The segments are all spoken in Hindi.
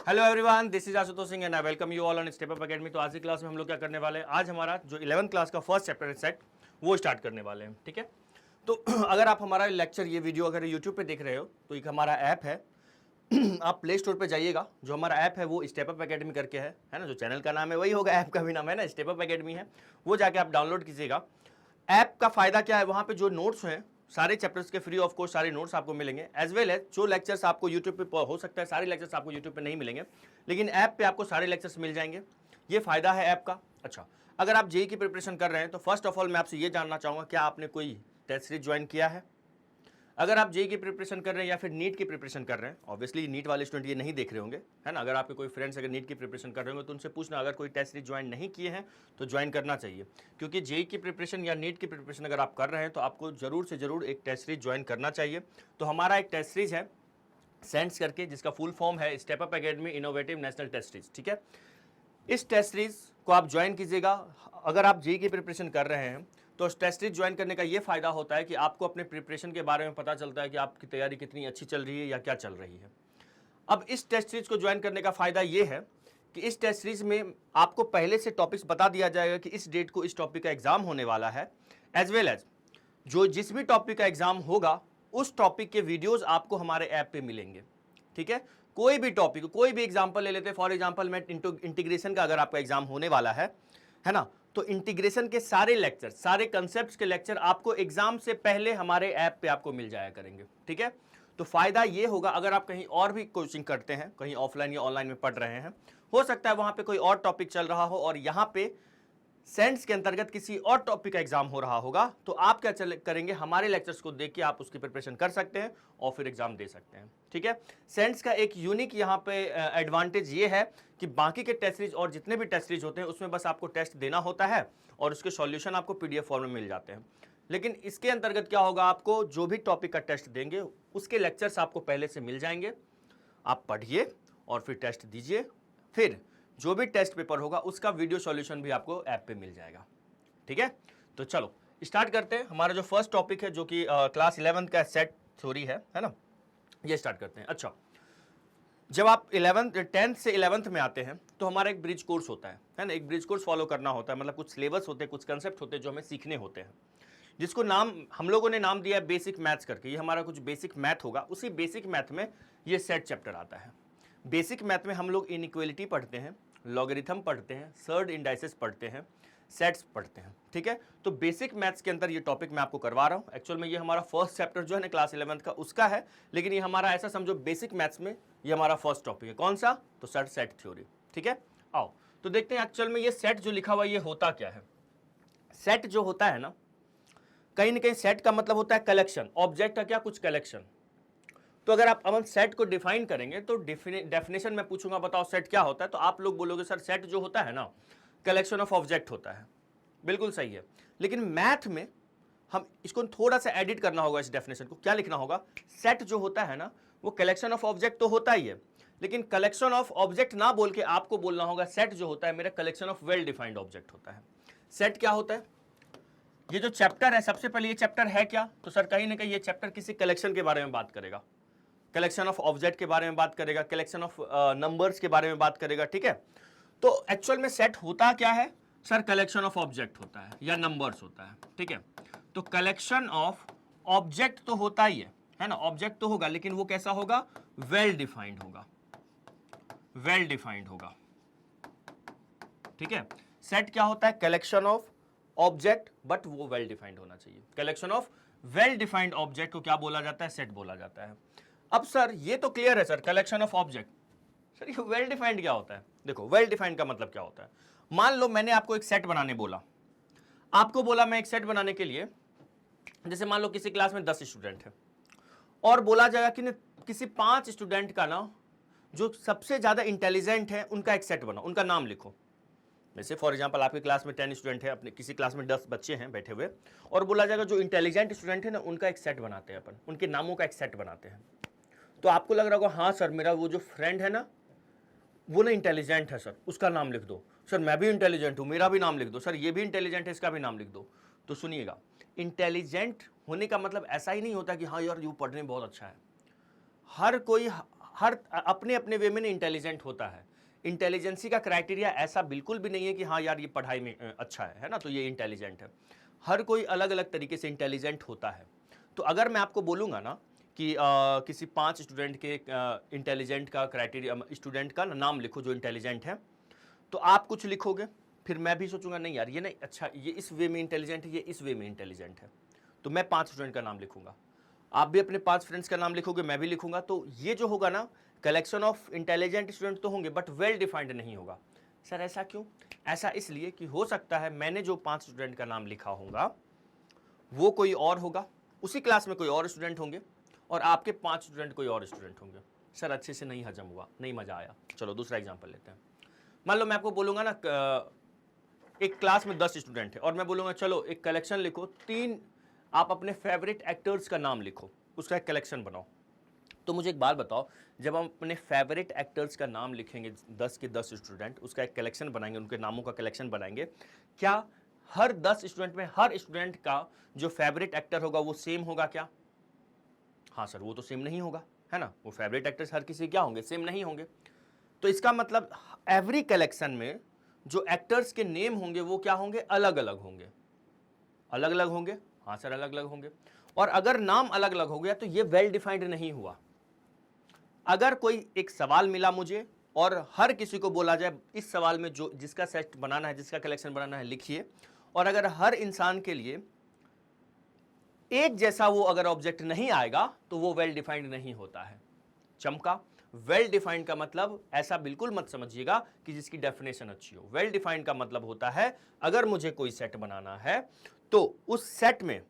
Hello everyone, this is Ashutosh Singh and I welcome you all on step Up academy. तो आज की क्लास में हम लोग क्या करने वाले हैं, आज हमारा जो 11th क्लास का फर्स्ट चैप्टर है सेट, वो स्टार्ट करने वाले हैं। ठीक है, तो अगर आप हमारा लेक्चर, ये वीडियो अगर यूट्यूब पे देख रहे हो तो एक हमारा ऐप है आप प्ले स्टोर पे जाइएगा। जो हमारा ऐप है वो स्टेप अप एकेडमी करके है ना, जो चैनल का नाम है वही होगा, ऐप का भी नाम है ना, स्टेप अप एकेडमी है। वो जाके आप डाउनलोड कीजिएगा। ऐप का फायदा क्या है, वहाँ पे जो नोट्स हैं सारे चैप्टर्स के फ्री ऑफ कॉस्ट सारे नोट्स आपको मिलेंगे, एज वेल एज जो लेक्चर्स आपको यूट्यूब पे, हो सकता है सारे लेक्चर्स आपको यूट्यूब पे नहीं मिलेंगे, लेकिन ऐप पे आपको सारे लेक्चर्स मिल जाएंगे। ये फायदा है ऐप का। अच्छा, अगर आप जेईई की प्रिपरेशन कर रहे हैं तो फर्स्ट ऑफ ऑल मैं आपसे ये जानना चाहूँगा, क्या आपने कोई टेस्ट सीरीज ज्वाइन किया है? अगर आप जेईई की प्रिपरेशन कर रहे हैं या फिर नीट की प्रिपरेशन कर रहे हैं, ऑब्वियसली नीट वाले स्टूडेंट ये नहीं देख रहे होंगे, है ना। अगर आपके कोई फ्रेंड्स अगर नीट की प्रिपरेशन कर रहे होंगे तो उनसे पूछना, अगर कोई टेस्ट सीरीज ज्वाइन नहीं किए हैं तो ज्वाइन करना चाहिए, क्योंकि जेईई की प्रिपरेशन या नीट की प्रिपरेशन अगर आप कर रहे हैं तो आपको जरूर से जरूर एक टेस्ट सीरीज ज्वाइन करना चाहिए। तो हमारा एक टेस्ट सीरीज है सेंट्स करके, जिसका फुल फॉर्म है Step Up Academy Innovative National Test Series. ठीक है, इस टेस्ट सीरीज को आप ज्वाइन कीजिएगा। अगर आप जेईई की प्रिपरेशन कर रहे हैं तो टेस्ट सीरीज ज्वाइन करने का ये फायदा होता है कि आपको अपने प्रिपरेशन के बारे में पता चलता है कि आपकी तैयारी कितनी अच्छी चल रही है या क्या चल रही है। अब इस टेस्ट सीरीज को ज्वाइन करने का फायदा ये है कि इस टेस्ट सीरीज में आपको पहले से टॉपिक्स बता दिया जाएगा कि इस डेट को इस टॉपिक का एग्जाम होने वाला है, एज वेल एज जो जिस भी टॉपिक का एग्जाम होगा उस टॉपिक के वीडियोस आपको हमारे ऐप पे मिलेंगे। ठीक है, कोई भी टॉपिक, कोई भी एग्जांपल ले लेते हैं, फॉर एग्जांपल मैं इंटीग्रेशन का अगर आपका एग्जाम होने वाला है ना, तो इंटीग्रेशन के सारे लेक्चर, सारे कंसेप्ट्स के लेक्चर आपको एग्जाम से पहले हमारे ऐप पे आपको मिल जाया करेंगे। ठीक है, तो फायदा ये होगा, अगर आप कहीं और भी कोचिंग करते हैं, कहीं ऑफलाइन या ऑनलाइन में पढ़ रहे हैं, हो सकता है वहां पे कोई और टॉपिक चल रहा हो और यहाँ पे सेंट्स के अंतर्गत किसी और टॉपिक का एग्जाम हो रहा होगा, तो आप क्या करेंगे, हमारे लेक्चर्स को देख के आप उसकी प्रिपरेशन कर सकते हैं और फिर एग्जाम दे सकते हैं। ठीक है, सेंट्स का एक यूनिक यहाँ पे एडवांटेज ये है कि बाकी के टेस्ट सीरीज और जितने भी टेस्ट सीरीज होते हैं उसमें बस आपको टेस्ट देना होता है और उसके सॉल्यूशन आपको पीडीएफ फॉर्म में मिल जाते हैं। लेकिन इसके अंतर्गत क्या होगा, आपको जो भी टॉपिक का टेस्ट देंगे उसके लेक्चर्स आपको पहले से मिल जाएंगे। आप पढ़िए और फिर टेस्ट दीजिए, फिर जो भी टेस्ट पेपर होगा उसका वीडियो सॉल्यूशन भी आपको ऐप पे मिल जाएगा। ठीक है, तो चलो स्टार्ट करते हैं। हमारा जो फर्स्ट टॉपिक है जो कि क्लास 11th का सेट थ्योरी है ना, ये स्टार्ट करते हैं। अच्छा, जब आप 10th से 11th में आते हैं तो हमारा एक ब्रिज कोर्स होता है ना, एक ब्रिज कोर्स फॉलो करना होता है, मतलब कुछ सिलेबस होते हैं, कुछ कंसेप्ट होते हैं जो हमें सीखने होते हैं, जिसको नाम हम लोगों ने नाम दिया है बेसिक मैथ्स करके। ये हमारा कुछ बेसिक मैथ होगा, उसी बेसिक मैथ में ये सेट चैप्टर आता है। बेसिक मैथ में हम लोग इनइक्वालिटी पढ़ते हैं, लॉगरिथम पढ़ते हैं, सर्ड इंडाइसेस पढ़ते हैं, सेट्स पढ़ते हैं। ठीक है, तो बेसिक मैथ्स के अंदर ये टॉपिक मैं आपको करवा रहा हूँ। एक्चुअल में ये हमारा फर्स्ट चैप्टर जो है ना क्लास 11th का उसका है, लेकिन ये हमारा ऐसा समझो बेसिक मैथ्स में ये हमारा फर्स्ट टॉपिक है। कौन सा? तो सर सेट थ्योरी। ठीक है, आओ तो देखते हैं एक्चुअल में ये सेट जो लिखा हुआ ये होता क्या है। सेट जो होता है ना, कहीं ना कहीं सेट का मतलब होता है कलेक्शन, ऑब्जेक्ट का क्या, कुछ कलेक्शन। तो अगर आप अमन सेट को डिफाइन करेंगे तो डेफिनेशन में पूछूंगा बताओ सेट क्या होता है, तो आप लोग बोलोगे सर सेट जो होता है ना कलेक्शन ऑफ ऑब्जेक्ट होता है। बिल्कुल सही है, लेकिन मैथ में हम इसको थोड़ा सा एडिट करना होगा। इस डेफिनेशन को क्या लिखना होगा, सेट जो होता है ना वो कलेक्शन ऑफ ऑब्जेक्ट तो होता ही है, लेकिन कलेक्शन ऑफ ऑब्जेक्ट ना बोल के आपको बोलना होगा सेट जो होता है मेरा collection of well defined object होता है। सेट क्या होता है, ये जो चैप्टर है, सबसे पहले ये चैप्टर है क्या, तो सर कहीं ना कहीं ये चैप्टर किसी कलेक्शन के बारे में बात करेगा, कलेक्शन ऑफ ऑब्जेक्ट के बारे में बात करेगा, कलेक्शन ऑफ नंबर्स के बारे में बात करेगा। ठीक है, तो एक्चुअल में सेट होता क्या है सर, कलेक्शन ऑफ ऑब्जेक्ट होता है या नंबर्स होता है। ठीक है, तो कलेक्शन ऑफ ऑब्जेक्ट तो होता ही है ना, ऑब्जेक्ट तो होगा, लेकिन वो कैसा होगा, वेल डिफाइंड होगा, वेल डिफाइंड होगा। ठीक है, सेट क्या होता है, कलेक्शन ऑफ ऑब्जेक्ट, बट वो वेल डिफाइंड होना चाहिए। Collection of well defined object को क्या बोला जाता है, सेट बोला जाता है। अब सर ये तो क्लियर है sir, collection of object, sir ये वेल डिफाइंड क्या होता है। देखो वेल डिफाइंड का मतलब क्या होता है, मान लो मैंने आपको एक सेट बनाने बोला, आपको बोला मैं एक सेट बनाने के लिए, जैसे मान लो किसी क्लास में 10 स्टूडेंट है और बोला जाएगा कि किसी 5 स्टूडेंट का ना जो सबसे ज्यादा इंटेलिजेंट है उनका एक सेट बनाओ, उनका नाम लिखो। जैसे फॉर एग्जांपल आपकी क्लास में 10 स्टूडेंट है, अपने किसी क्लास में 10 बच्चे हैं बैठे हुए, और बोला जाएगा जो इंटेलिजेंट स्टूडेंट है ना उनका एक सेट बनाते हैं अपन, उनके नामों का एक सेट बनाते हैं। तो आपको लग रहा होगा हाँ सर मेरा वो जो फ्रेंड है ना वो ना इंटेलिजेंट है सर, उसका नाम लिख दो। सर मैं भी इंटेलिजेंट हूँ, मेरा भी नाम लिख दो। सर ये भी इंटेलिजेंट है, इसका भी नाम लिख दो। तो सुनिएगा, इंटेलिजेंट होने का मतलब ऐसा ही नहीं होता कि हाँ यार यू पढ़ने में बहुत अच्छा है। हर अपने अपने वे में इंटेलिजेंट होता है। इंटेलिजेंसी का क्राइटेरिया ऐसा बिल्कुल भी नहीं है कि हाँ यार ये पढ़ाई में अच्छा है ना, तो ये इंटेलिजेंट है। हर कोई अलग अलग तरीके से इंटेलिजेंट होता है। तो अगर मैं आपको बोलूँगा ना कि किसी 5 स्टूडेंट के इंटेलिजेंट का क्राइटेरिया, स्टूडेंट का नाम लिखो जो इंटेलिजेंट है, तो आप कुछ लिखोगे, फिर मैं भी सोचूंगा नहीं यार ये नहीं अच्छा, ये इस वे में इंटेलिजेंट है, ये इस वे में इंटेलिजेंट है, तो मैं 5 स्टूडेंट का नाम लिखूंगा। आप भी अपने 5 फ्रेंड्स का नाम लिखोगे, मैं भी लिखूंगा। तो ये जो होगा ना, कलेक्शन ऑफ इंटेलिजेंट स्टूडेंट तो होंगे बट वेल डिफाइंड नहीं होगा। सर ऐसा क्यों? ऐसा इसलिए कि हो सकता है मैंने जो 5 स्टूडेंट का नाम लिखा होगा वो कोई और होगा, उसी क्लास में कोई और स्टूडेंट होंगे, और आपके 5 स्टूडेंट कोई और स्टूडेंट होंगे। सर अच्छे से नहीं हजम हुआ, नहीं मजा आया। चलो दूसरा एग्जाम्पल लेते हैं। मान लो मैं आपको बोलूंगा ना, एक क्लास में 10 स्टूडेंट है और मैं बोलूंगा चलो एक कलेक्शन लिखो, 3 आप अपने फेवरेट एक्टर्स का नाम लिखो, उसका एक कलेक्शन बनाओ। तो मुझे एक बात बताओ, जब हम अपने फेवरेट एक्टर्स का नाम लिखेंगे 10 के 10 स्टूडेंट, उसका एक कलेक्शन बनाएंगे, उनके नामों का कलेक्शन बनाएंगे, क्या हर 10 स्टूडेंट में हर स्टूडेंट का जो फेवरेट एक्टर होगा वो सेम होगा क्या? हाँ सर वो तो सेम नहीं होगा, है ना। वो फेवरेट एक्टर्स हर किसी क्या होंगे? सेम नहीं होंगे। तो इसका मतलब एवरी कलेक्शन में जो एक्टर्स के नेम होंगे वो क्या होंगे? अलग अलग होंगे। अलग अलग होंगे, हाँ सर अलग अलग होंगे। और अगर नाम अलग अलग हो गया तो ये वेल डिफाइंड नहीं हुआ। अगर कोई एक सवाल मिला मुझे और हर किसी को बोला जाए इस सवाल में जो जिसका सेट बनाना है, जिसका कलेक्शन बनाना है लिखिए, और अगर हर इंसान के लिए एक जैसा वो अगर ऑब्जेक्ट नहीं आएगा तो वो वेल डिफाइंड नहीं होता है। चमका, वेल डिफाइंड का मतलब ऐसा बिल्कुल मत समझिएगा कि जिसकी डेफिनेशन अच्छी हो। वेल डिफाइंड का मतलब होता है अगर मुझे कोई सेट बनाना है तो उस सेट में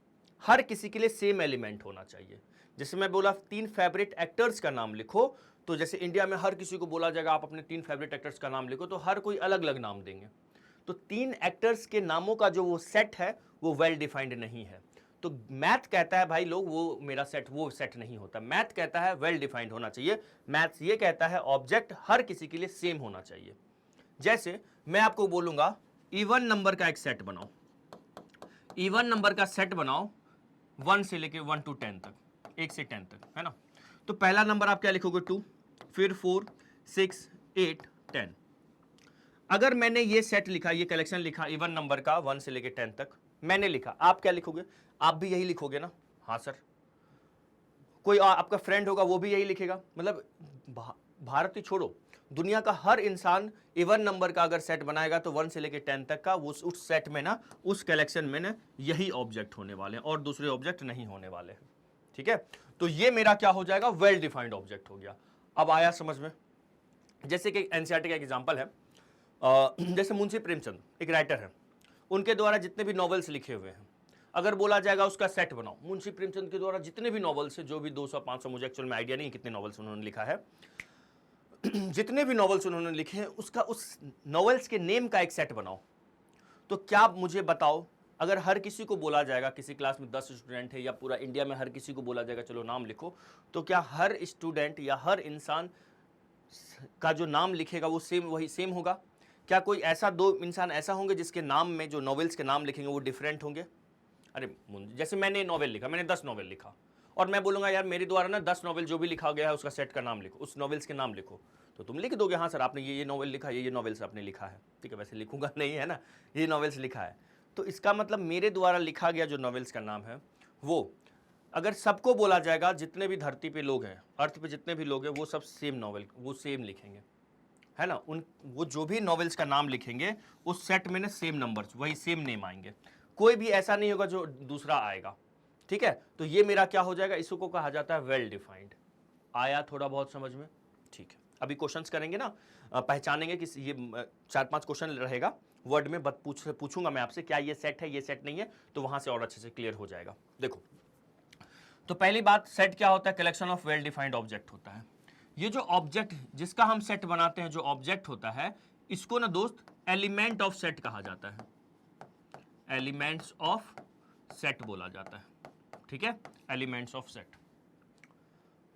हर किसी के लिए सेम एलिमेंट होना चाहिए। जैसे मैं बोला 3 फेवरेट एक्टर्स का नाम लिखो, तो जैसे इंडिया में हर किसी को बोला जाएगा आप अपने 3 फेवरेट एक्टर्स का नाम लिखो, तो हर कोई अलग अलग नाम देंगे। तो 3 एक्टर्स के नामों का जो वो सेट है वो वेल डिफाइंड नहीं है। तो मैथ कहता है भाई लोग वो मेरा सेट, वो सेट नहीं होता। मैथ कहता है वेल डिफाइंड होना चाहिए। मैथ ये कहता है ऑब्जेक्ट हर किसी के लिए सेम होना चाहिए। जैसे मैं आपको बोलूंगा इवन नंबर का एक सेट बनाओ, इवन नंबर का सेट बनाओ 1 से लेके 1 to 10 तक, 1 से 10 तक, है ना। तो पहला नंबर आप क्या लिखोगे? 2, फिर 4, 6, 8, 10। अगर मैंने ये सेट लिखा, ये कलेक्शन लिखा इवन नंबर का 1 से लेके 10 तक मैंने लिखा, आप क्या लिखोगे? आप भी यही लिखोगे ना? हाँ सर। कोई आपका फ्रेंड होगा वो भी यही लिखेगा। मतलब भारत ही छोड़ो, दुनिया का हर इंसान इवन नंबर का अगर सेट बनाएगा तो 1 से लेके 10 तक का उस सेट में ना, उस कलेक्शन में ना यही ऑब्जेक्ट होने वाले हैं और दूसरे ऑब्जेक्ट नहीं होने वाले हैं। ठीक है, तो ये मेरा क्या हो जाएगा? वेल डिफाइंड ऑब्जेक्ट हो गया। अब आया समझ में? जैसे कि एनसीईआरटी का एग्जाम्पल है, जैसे मुंशी प्रेमचंद एक राइटर है, उनके द्वारा जितने भी नॉवेल्स लिखे हुए हैं, अगर बोला जाएगा उसका सेट बनाओ, मुंशी प्रेमचंद के द्वारा जितने भी नॉवेल्स है, जो भी 200-500, मुझे एक्चुअल में आइडिया नहीं है कितने नॉवेल्स उन्होंने लिखा है, जितने भी नॉवेल्स उन्होंने लिखे हैं उसका, उस नॉवेल्स के नेम का एक सेट बनाओ। तो क्या मुझे बताओ, अगर हर किसी को बोला जाएगा, किसी क्लास में 10 स्टूडेंट है या पूरा इंडिया में हर किसी को बोला जाएगा चलो नाम लिखो, तो क्या हर स्टूडेंट या हर इंसान का जो नाम लिखेगा वो सेम, वही सेम होगा? क्या कोई ऐसा 2 इंसान ऐसा होंगे जिसके नाम में, जो नॉवेल्स के नाम लिखेंगे वो डिफरेंट होंगे? अरे जैसे मैंने नॉवेल लिखा, मैंने 10 नॉवेल लिखा और मैं बोलूँगा यार मेरे द्वारा ना 10 नॉवेल जो भी लिखा गया है उसका सेट का नाम लिखो, उस नॉवेल्स के नाम लिखो, तो तुम लिख दोगे हाँ सर आपने ये नॉवेल लिखा, ये नॉवेल्स आपने लिखा है। ठीक है, वैसे लिखूंगा नहीं, है ना, ये नॉवेल्स लिखा है। तो इसका मतलब मेरे द्वारा लिखा गया जो नॉवेल्स का नाम है वो, अगर सबको बोला जाएगा, जितने भी धरती पे लोग हैं, अर्थ पे जितने भी लोग हैं, वो सब सेम नॉवेल, वो सेम लिखेंगे, है ना। वो जो भी नॉवेल्स का नाम लिखेंगे उस सेट में ना सेम नंबर्स, वही सेम नेम आएंगे, कोई भी ऐसा नहीं होगा जो दूसरा आएगा। ठीक है, तो ये मेरा क्या हो जाएगा? इसको कहा जाता है वेल डिफाइंड। आया थोड़ा बहुत समझ में? ठीक है, अभी क्वेश्चंस करेंगे ना, पहचानेंगे कि ये 4-5 क्वेश्चन रहेगा, वर्ड में पूछूंगा मैं आपसे क्या ये सेट है, ये सेट नहीं है, तो वहां से और अच्छे से क्लियर हो जाएगा। देखो, तो पहली बात, सेट क्या होता है? Collection of well defined object होता है। ये जो ऑब्जेक्ट जिसका हम सेट बनाते हैं, जो ऑब्जेक्ट होता है, इसको ना दोस्त एलिमेंट ऑफ सेट कहा जाता है, एलिमेंट्स ऑफ सेट बोला जाता है। ठीक है, एलिमेंट्स ऑफ सेट।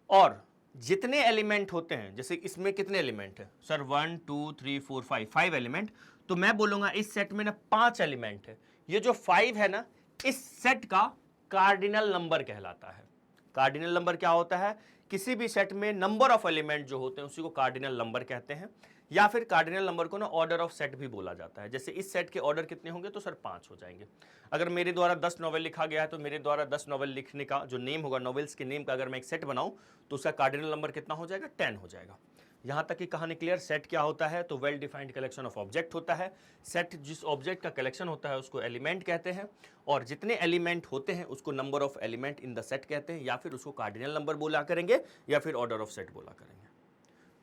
और जितने एलिमेंट होते हैं, जैसे इसमें कितने एलिमेंट है सर? 1 2 3 4 5 एलिमेंट, तो मैं बोलूंगा इस सेट में ना 5 एलिमेंट है। ये जो 5 है ना, इस सेट का कार्डिनल नंबर कहलाता है। कार्डिनल नंबर क्या होता है? किसी भी सेट में नंबर ऑफ एलिमेंट जो होते हैं उसी को कार्डिनल नंबर कहते हैं, या फिर कार्डिनल नंबर को ना ऑर्डर ऑफ सेट भी बोला जाता है। जैसे इस सेट के ऑर्डर कितने होंगे, तो सर 5 हो जाएंगे। अगर मेरे द्वारा 10 नॉवेल लिखा गया है तो मेरे द्वारा 10 नॉवेल लिखने का जो नेम होगा, नॉवेल्स के नेम का अगर मैं एक सेट बनाऊं तो उसका कार्डिनल नंबर कितना हो जाएगा, 10 हो जाएगा। यहां तक की कहानी क्लियर। सेट क्या होता है, तो well defined collection of object होता है। सेट जिस ऑब्जेक्ट का कलेक्शन होता है उसको एलिमेंट कहते हैं, और जितने एलिमेंट होते हैं उसको number of element in the set कहते हैं, या फिर उसको कार्डिनल नंबर बोला करेंगे या फिर ऑर्डर ऑफ सेट बोला करेंगे।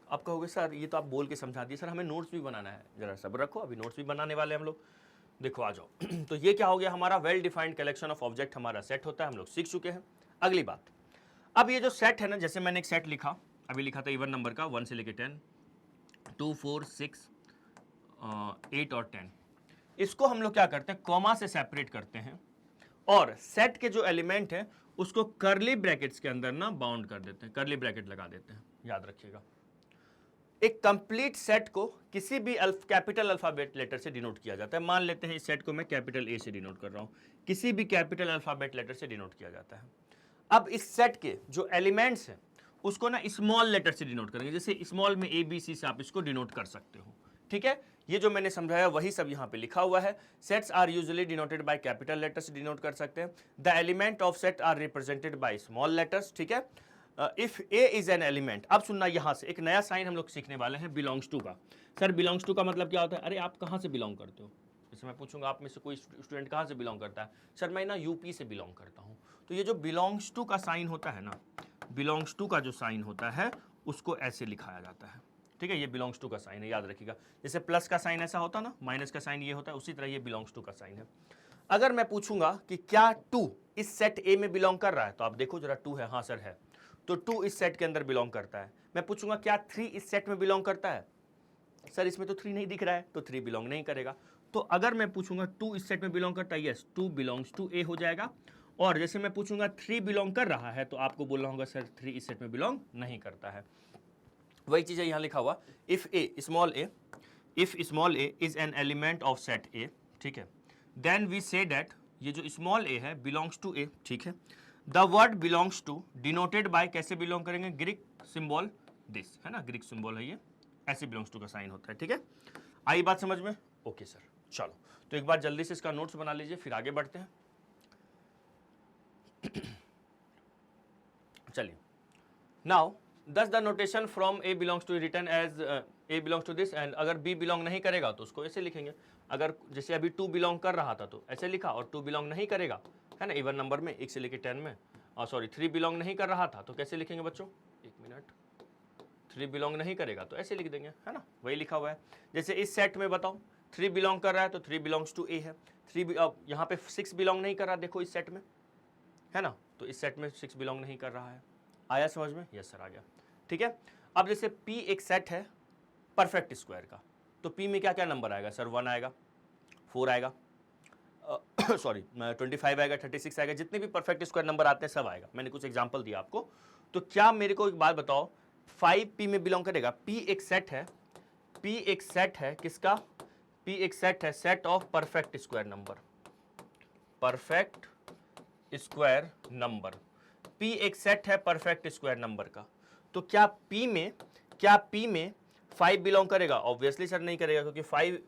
आप कहोगे सर ये तो आप बोल के समझा दिए, सर हमें नोट्स भी बनाना है। जरा सब्र रखो, अभी नोट्स भी बनाने वाले हम लोग। देखो आ जाओ। तो ये क्या हो गया, हमारा well defined collection of object हमारा सेट होता है, हम लोग सीख चुके हैं। अगली बात, अब ये जो सेट है ना, जैसे मैंने एक सेट लिखा, अभी लिखा था इवन नंबर का 1 से लेके 10, 2, 4, 6, 8 और 10। इसको हम लोग क्या करते हैं, कॉमा से सेपरेट करते हैं, और सेट के जो एलिमेंट है उसको कर्ली ब्रैकेट्स के अंदर ना बाउंड कर देते हैं, कर्ली ब्रैकेट लगा देते हैं। याद रखिएगा, एक कंप्लीट सेट को किसी भी कैपिटल अल्फाबेट लेटर से डिनोट किया जाता है। मान लेते हैं इस सेट को मैं कैपिटल ए से डिनोट कर रहा हूं, किसी भी कैपिटल अल्फाबेट लेटर से डिनोट किया जाता है। अब इस सेट के जो एलिमेंट्स हैं उसको ना स्मॉल लेटर से डिनोट करेंगे, जैसे स्मॉल में ए बी सी से आप इसको डिनोट कर सकते हो। ठीक है, ये जो मैंने समझाया वही सब यहाँ पे लिखा हुआ है। Sets are usually denoted by capital letters denote कर सकते हैं। The element of set are represented by small letters. ठीक है, if A is an element, अब सुनना, यहां से एक नया साइन हम लोग सीखने वाले हैं, बिलोंग्स टू का। सर बिलोंग्स टू का मतलब क्या होता है, अरे आप कहां से बिलोंग करते हो। जैसे मैं पूछूंगा आप में से कोई स्टूडेंट कहां से बिलोंग करता है, सर मैं ना यूपी से बिलोंग करता हूं। तो ये जो बिलोंग्स टू का साइन होता है ना, बिलोंग्स टू का जो साइन होता है उसको ऐसे लिखाया जाता है। ठीक है, ये बिलोंग्स टू का साइन है, याद रखिएगा। जैसे प्लस का साइन ऐसा होता ना, माइनस का साइन ये होता है, उसी तरह ये बिलोंग्स टू का साइन है। अगर मैं पूछूंगा कि क्या 2 इस सेट ए में बिलोंग कर रहा है, तो आप देखो जरा 2 है, हाँ सर है, तो 2 इस सेट के अंदर बिलोंग करता है। मैं पूछूंगा क्या 3 इस सेट में बिलोंग करता है, सर इसमें तो 3 नहीं दिख रहा है, तो 3 बिलोंग नहीं करेगा। तो अगर मैं पूछूंगा 2 इस सेट में बिलोंग करता है, यस 2 बिलोंग्स टू ए हो जाएगा। और जैसे मैं पूछूंगा 3 बिलोंग कर रहा है, तो आपको बोलना होगा सर 3 इस सेट में बिलोंग नहीं करता है। वही चीज है यहाँ लिखा हुआ, if small A is an element of set ए, ठीक है, देन वी से दैट, ये जो स्मॉल ए है बिलोंग्स टू ए। ठीक है, the word belongs to denoted by, कैसे बिलोंग करेंगे, ग्रीक सिंबल दिस, है ना, ग्रीक सिंबल है ये, ऐसे बिलोंग्स टू का साइन होता है। ठीक है, आई बात समझ में, ओके सर। चलो तो एक बार जल्दी से इसका नोट्स बना लीजिए, फिर आगे बढ़ते हैं। चलिए, now thus the notation from A belongs to return as A belongs to this, and अगर बी बिलोंग नहीं करेगा तो उसको ऐसे लिखेंगे। अगर जैसे अभी 2 बिलोंग कर रहा था तो ऐसे लिखा, और 2 बिलोंग नहीं करेगा, है ना, इवन नंबर में 1 से लेकर 10 में, सॉरी 3 बिलोंग नहीं कर रहा था तो कैसे लिखेंगे बच्चों, 1 मिनट, 3 बिलोंग नहीं करेगा तो ऐसे लिख देंगे, है ना, वही लिखा हुआ है। जैसे इस सेट में बताओ 3 बिलोंग कर रहा है तो 3 बिलोंग्स टू ए है। 3 यहाँ पे 6 बिलोंग नहीं कर रहा, देखो इस सेट में, है ना, तो इस सेट में 6 बिलोंग नहीं कर रहा है। आया समझ में, यस सर आ गया। ठीक है, अब जैसे P एक सेट है परफेक्ट स्क्वायर का, तो P में क्या क्या नंबर आएगा सर, 1 आएगा, 4 आएगा, सॉरी 25 आएगा, 36 आएगा, जितने भी परफेक्ट स्क्वायर नंबर आते हैं सब आएगा। मैंने कुछ एग्जांपल दिया आपको। तो क्या मेरे को एक बात बताओ, 5 P में बिलोंग करेगा। P एक सेट है, P एक सेट है किसका, P एक सेट है set of perfect square number, perfect square number. P एक सेट है परफेक्ट स्क्वायर नंबर का। तो क्या P में 5 बिलोंग करेगा, ऑब्वियसली सर नहीं करेगा, क्योंकि 5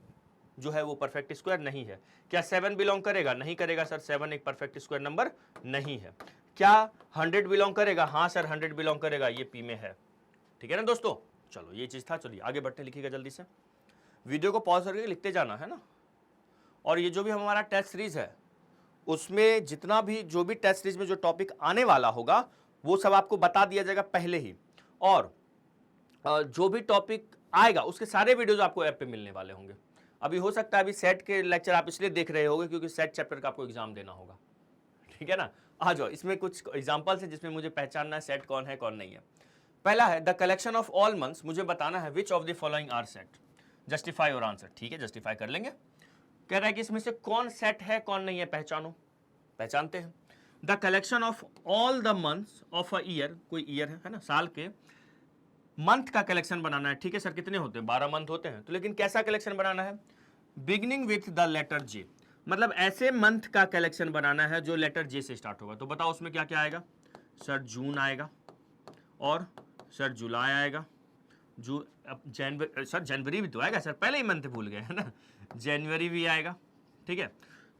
जो है वो परफेक्ट स्क्वायर नहीं है। क्या 7 बिलोंग करेगा, नहीं करेगा सर, 7 एक परफेक्ट स्क्वायर नंबर नहीं है। क्या 100 बिलोंग करेगा, हाँ सर 100 बिलोंग करेगा, ये P में है। ठीक है ना दोस्तों, चलो ये चीज था। चलिए आगे बढ़ते, लिखिएगा जल्दी से, वीडियो को पॉज करके लिखते जाना है ना। और ये जो भी हमारा टेस्ट सीरीज है उसमें जितना भी जो भी टेस्ट सीरीज में जो टॉपिक आने वाला होगा वो सब आपको बता दिया जाएगा पहले ही, और जो भी टॉपिक आएगा उसके सारे वीडियोज आपको ऐप पे मिलने वाले होंगे। अभी हो सकता है अभी सेट के लेक्चर आप इसलिए देख रहे होगे क्योंकि सेट चैप्टर का आपको एग्जाम देना होगा। ठीक है ना, आ जाओ, इसमें कुछ एग्जांपल्स है जिसमें मुझे पहचानना है सेट कौन है कौन नहीं है। पहला है the collection of all months, मुझे बताना है which of the following are set, justify और आंसर। ठीक है, जस्टिफाई कर लेंगे। कह रहा है कि इसमें से कौन सेट है कौन नहीं है, पहचानो, पहचानते हैं। The collection of all the months of a year, कोई ईयर है ना, साल के मंथ का कलेक्शन बनाना है। ठीक है सर, कितने होते हैं, 12 मंथ होते हैं, तो लेकिन कैसा कलेक्शन बनाना है, बिगिनिंग विथ द लेटर जे, मतलब ऐसे मंथ का कलेक्शन बनाना है जो लेटर जे से स्टार्ट होगा। तो बताओ उसमें क्या क्या आएगा सर, जून आएगा, और सर जुलाई आएगा, अब जनवरी, सर जनवरी भी तो आएगा सर, पहले ही मंथ भूल गए है ना, जनवरी भी आएगा, ठीक है।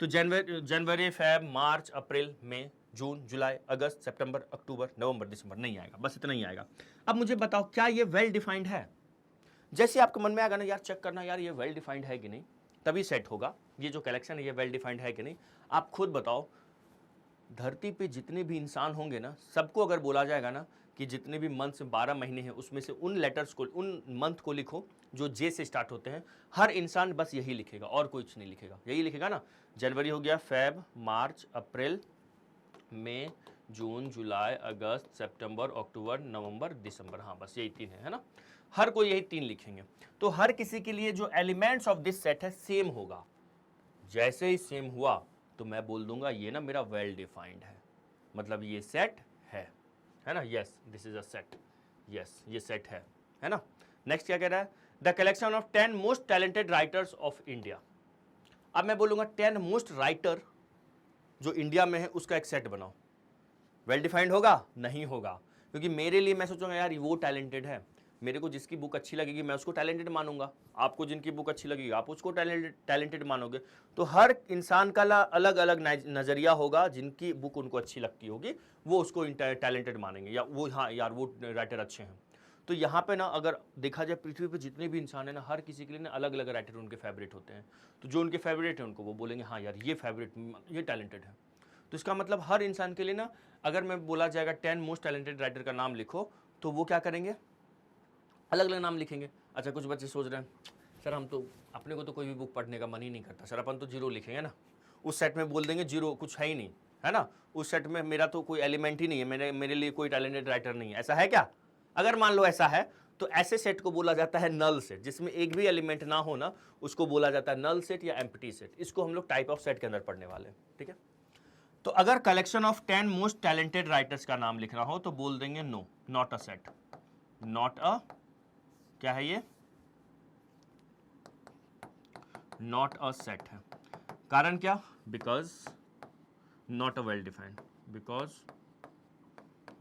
तो जनवरी फेब मार्च अप्रैल मई जून जुलाई अगस्त सितंबर अक्टूबर नवंबर दिसंबर नहीं आएगा, बस इतना ही आएगा। अब मुझे बताओ क्या ये वेल डिफाइंड है? जैसे आपके मन में आएगा ना यार चेक करना यार ये वेल डिफाइंड है कि नहीं, तभी सेट होगा ये जो कलेक्शन है ये वेल डिफाइंड है कि नहीं। आप खुद बताओ, धरती पे जितने भी इंसान होंगे ना, सबको अगर बोला जाएगा ना कि जितने भी मंथ से 12 महीने हैं उसमें से उन लेटर्स को, उन मंथ को लिखो जो जे से स्टार्ट होते हैं, हर इंसान बस यही लिखेगा और कुछ नहीं लिखेगा, यही लिखेगा ना। जनवरी हो गया, फेब मार्च अप्रैल मई जून जुलाई अगस्त सितंबर अक्टूबर नवंबर दिसंबर, हाँ बस यही 3 है ना, हर कोई यही 3 लिखेंगे। तो हर किसी के लिए जो एलिमेंट्स ऑफ दिस सेट है सेम होगा। जैसे ही सेम हुआ तो मैं बोल दूंगा ये ना मेरा वेल डिफाइंड है, मतलब ये सेट है ना, yes this is a set, yes ये सेट है ना। नेक्स्ट क्या कह रहा है, the collection of 10 most talented writers of India. अब मैं बोलूंगा 10 मोस्ट राइटर जो इंडिया में है उसका एक सेट बनाओ। वेल डिफाइंड होगा? नहीं होगा, क्योंकि मेरे लिए मैं सोचूंगा यार वो टैलेंटेड है, मेरे को जिसकी बुक अच्छी लगेगी मैं उसको टैलेंटेड मानूंगा, आपको जिनकी बुक अच्छी लगेगी आप उसको टैलेंटेड मानोगे। तो हर इंसान का अलग अलग नज़रिया होगा, जिनकी बुक उनको अच्छी लगती होगी वो उसको टैलेंटेड मानेंगे, या वो हाँ यार वो राइटर अच्छे हैं। तो यहाँ पे ना अगर देखा जाए पृथ्वी पे जितने भी इंसान है ना, हर किसी के लिए ना अलग अलग राइटर उनके फेवरेट होते हैं। तो जो उनके फेवरेट है उनको वो बोलेंगे हाँ यार ये फेवरेट, ये टैलेंटेड है। तो इसका मतलब हर इंसान के लिए ना, अगर मैं बोला जाएगा 10 मोस्ट टैलेंटेड राइटर का नाम लिखो, तो वो क्या करेंगे, अलग अलग नाम लिखेंगे। अच्छा कुछ बच्चे सोच रहे हैं सर हम तो, अपने को तो कोई भी बुक पढ़ने का मन ही नहीं करता सर, अपन तो जीरो लिखेंगे ना, उस सेट में बोल देंगे जीरो, कुछ है ही नहीं है ना, उस सेट में मेरा तो कोई एलिमेंट ही नहीं है, मेरे लिए कोई टैलेंटेड राइटर नहीं है, ऐसा है क्या? अगर मान लो ऐसा है तो ऐसे सेट को बोला जाता है नल सेट, जिसमें एक भी एलिमेंट ना हो ना, उसको बोला जाता है नल सेट या एम्प्टी सेट। इसको हम लोग टाइप ऑफ सेट के अंदर पढ़ने वाले हैं, ठीक है। तो अगर collection of 10 most talented writers का नाम लिखना हो तो बोल देंगे no, not a set, not a, क्या है ये, नॉट अ सेट है। कारण क्या? Because not a well defined, because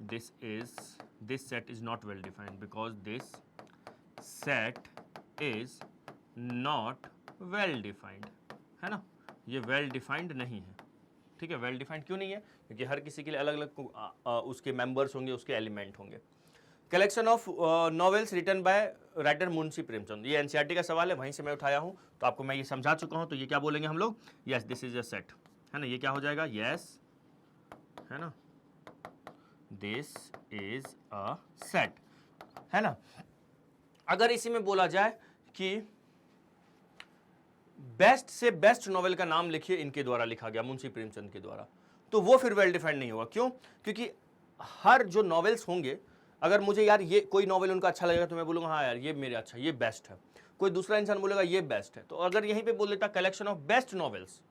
this set is not well defined, because this set is not well defined, है ना, ये वेल डिफाइंड नहीं है, ठीक है। वेल डिफाइंड क्यों नहीं है? क्योंकि हर किसी के लिए अलग अलग उसके मेंबर्स होंगे, उसके एलिमेंट होंगे। Collection of novels written by writer Munshi Premchand, ये एनसीईआरटी का सवाल है, वहीं से मैं उठाया हूँ, तो आपको मैं ये समझा चुका हूँ। तो ये क्या बोलेंगे हम लोग, yes this is a set, है ना, ये क्या हो जाएगा, यस, है ना, दिस इज अ सेट, है ना। अगर इसी में बोला जाए कि बेस्ट से बेस्ट नॉवेल का नाम लिखिए, इनके द्वारा लिखा गया, मुंशी प्रेमचंद के द्वारा, तो वो फिर वेल डिफाइंड नहीं होगा। क्यों? क्योंकि हर जो नॉवेल्स होंगे, अगर मुझे यार ये कोई नॉवेल उनका अच्छा लगेगा तो मैं बोलूंगा हाँ यार ये मेरे अच्छा, ये बेस्ट है। कोई दूसरा इंसान बोलेगा ये बेस्ट है, तो अगर यहीं पे बोल देता collection of best novels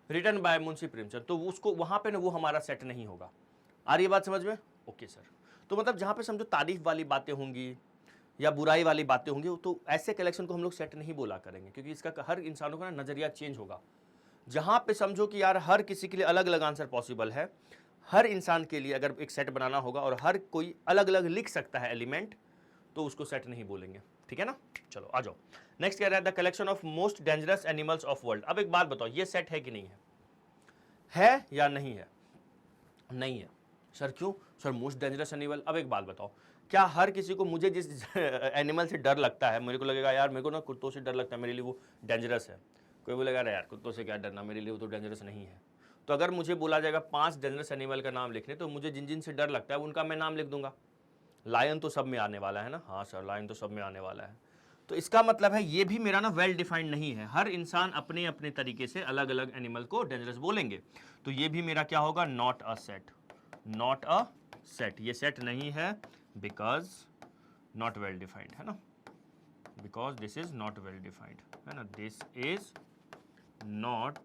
written by Munshi Premchand, तो उसको वहां पे ना वो हमारा सेट नहीं होगा। आ रही है बात समझ में? Okay sir. तो मतलब जहां पे समझो तारीफ वाली बातें होंगी या बुराई वाली बातें होंगी, तो ऐसे कलेक्शन को हम लोग सेट नहीं बोला करेंगे, क्योंकि इसका हर इंसानों का ना नजरिया चेंज होगा। जहां पे समझो कि यार हर किसी के लिए अलग अलग आंसर पॉसिबल है, हर इंसान के लिए अगर एक सेट बनाना होगा और हर कोई अलग अलग लिख सकता है एलिमेंट, तो उसको सेट नहीं बोलेंगे, ठीक है ना। चलो आ जाओ, नेक्स्ट कह रहा है the collection of most dangerous animals of world. अब एक बात बताओ, ये सेट है कि नहीं है या नहीं है? नहीं है। सर क्यों? सर मोस्ट डेंजरस एनिमल, अब एक बात बताओ, क्या हर किसी को, मुझे जिस एनिमल से डर लगता है, मेरे को लगेगा यार मेरे को ना कुत्तों से डर लगता है, मेरे लिए वो डेंजरस है? कोई बोलेगा यार कुत्तों से क्या डरना, मेरे लिए वो तो डेंजरस नहीं है। तो अगर मुझे बोला जाएगा 5 डेंजरस एनिमल का नाम लिखने, तो मुझे जिन जिन से डर लगता है उनका मैं नाम लिख दूंगा। लायन तो सब में आने वाला है ना, हाँ सर लायन तो सब में आने वाला है। तो इसका मतलब है ये भी मेरा ना वेल डिफाइंड नहीं है, हर इंसान अपने अपने तरीके से अलग अलग एनिमल को डेंजरस बोलेंगे। तो ये भी मेरा क्या होगा, not a set, not a set, ये सेट नहीं है, बिकॉज नॉट वेल डिफाइंड, है ना, because this is not well defined, है ना, this is not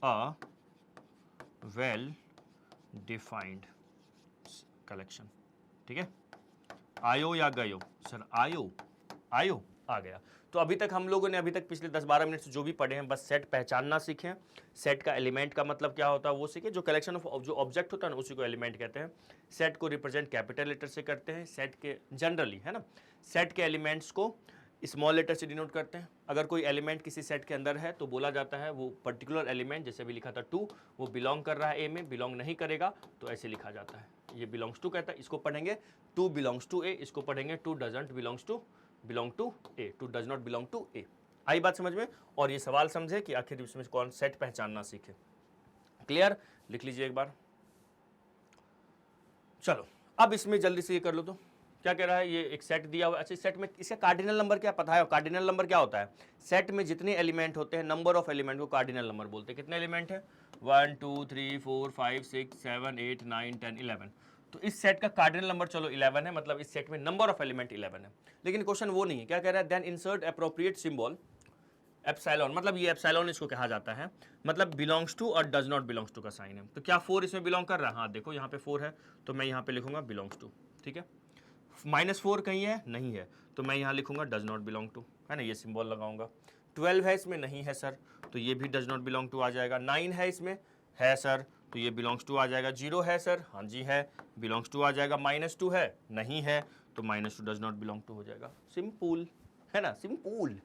a well defined collection, ठीक है। आयो या गयो? सर आयो, आयो आ गया। तो अभी तक हम लोगों ने अभी तक पिछले 10-12 मिनट से जो भी पढ़े हैं, बस सेट पहचानना सीखें, सेट का एलिमेंट का मतलब क्या होता है वो सीखे, जो कलेक्शन ऑफ जो ऑब्जेक्ट होता है ना उसी को एलिमेंट कहते हैं। सेट को रिप्रेजेंट कैपिटल लेटर से करते हैं, सेट के जनरली है ना, सेट के एलिमेंट्स को स्मॉल लेटर से डिनोट करते हैं। अगर कोई एलिमेंट किसी सेट के अंदर है तो बोला जाता है वो पर्टिकुलर एलिमेंट, जैसे अभी लिखा था 2, वो बिलोंग कर रहा है ए में, बिलोंग नहीं करेगा तो ऐसे लिखा जाता है, ये बिलोंग्स टू कहता है, इसको पढ़ेंगे 2 बिलोंग्स टू ए, इसको पढ़ेंगे 2 doesn't belong to A, 2 does not belong to A. आई बात समझ में? और ये सवाल समझे कि आखिर इसमें कौन सेट पहचानना सीखे। क्लियर? लिख लीजिए एक बार। चलो अब इसमें जल्दी से ये कर लो। तो क्या कह रहा है, ये एक सेट दिया हुआ है। अच्छा, सेट में इसका कार्डिनल नंबर क्या पता है? कार्डिनल नंबर क्या होता है? सेट में जितने एलिमेंट होते हैं, नंबर ऑफ एलिमेंट को कार्डिनल नंबर बोलते हैं। कितने एलिमेंट है? 1 2 3 4 5 6 7 8 9 10 11। तो इस सेट का कार्डिनल नंबर चलो 11 है, मतलब इस सेट में नंबर ऑफ एलिमेंट 11 है। लेकिन क्वेश्चन वो नहीं है। क्या कह रहा है? Then insert appropriate symbol epsilon, मतलब ये एप्सिलॉन इसको कहा जाता है, मतलब बिलोंग्स टू और डज नॉट बिलोंग्स टू का साइन है। तो क्या 4 इसमें बिलोंग कर रहा है? हाँ देखो यहाँ पे 4 है, तो मैं यहाँ पे लिखूंगा बिलोंग्स टू। ठीक है, -4 कहीं है? नहीं है, तो मैं यहाँ लिखूंगा डज नॉट बिलोंग टू, है ना, ये सिंबल लगाऊंगा। 12 है इसमें? नहीं है सर, तो ये भी डज नॉट बिलोंग टू आ जाएगा। 9 है इसमें? है सर, तो ये बिलोंग्स टू आ जाएगा। 0 है सर? हाँ जी है, बिलोंग्स टू आ जाएगा। -2 है? नहीं है, तो -2 डज नॉट बिलोंग टू हो जाएगा। सिंपल है ना, सिंपल।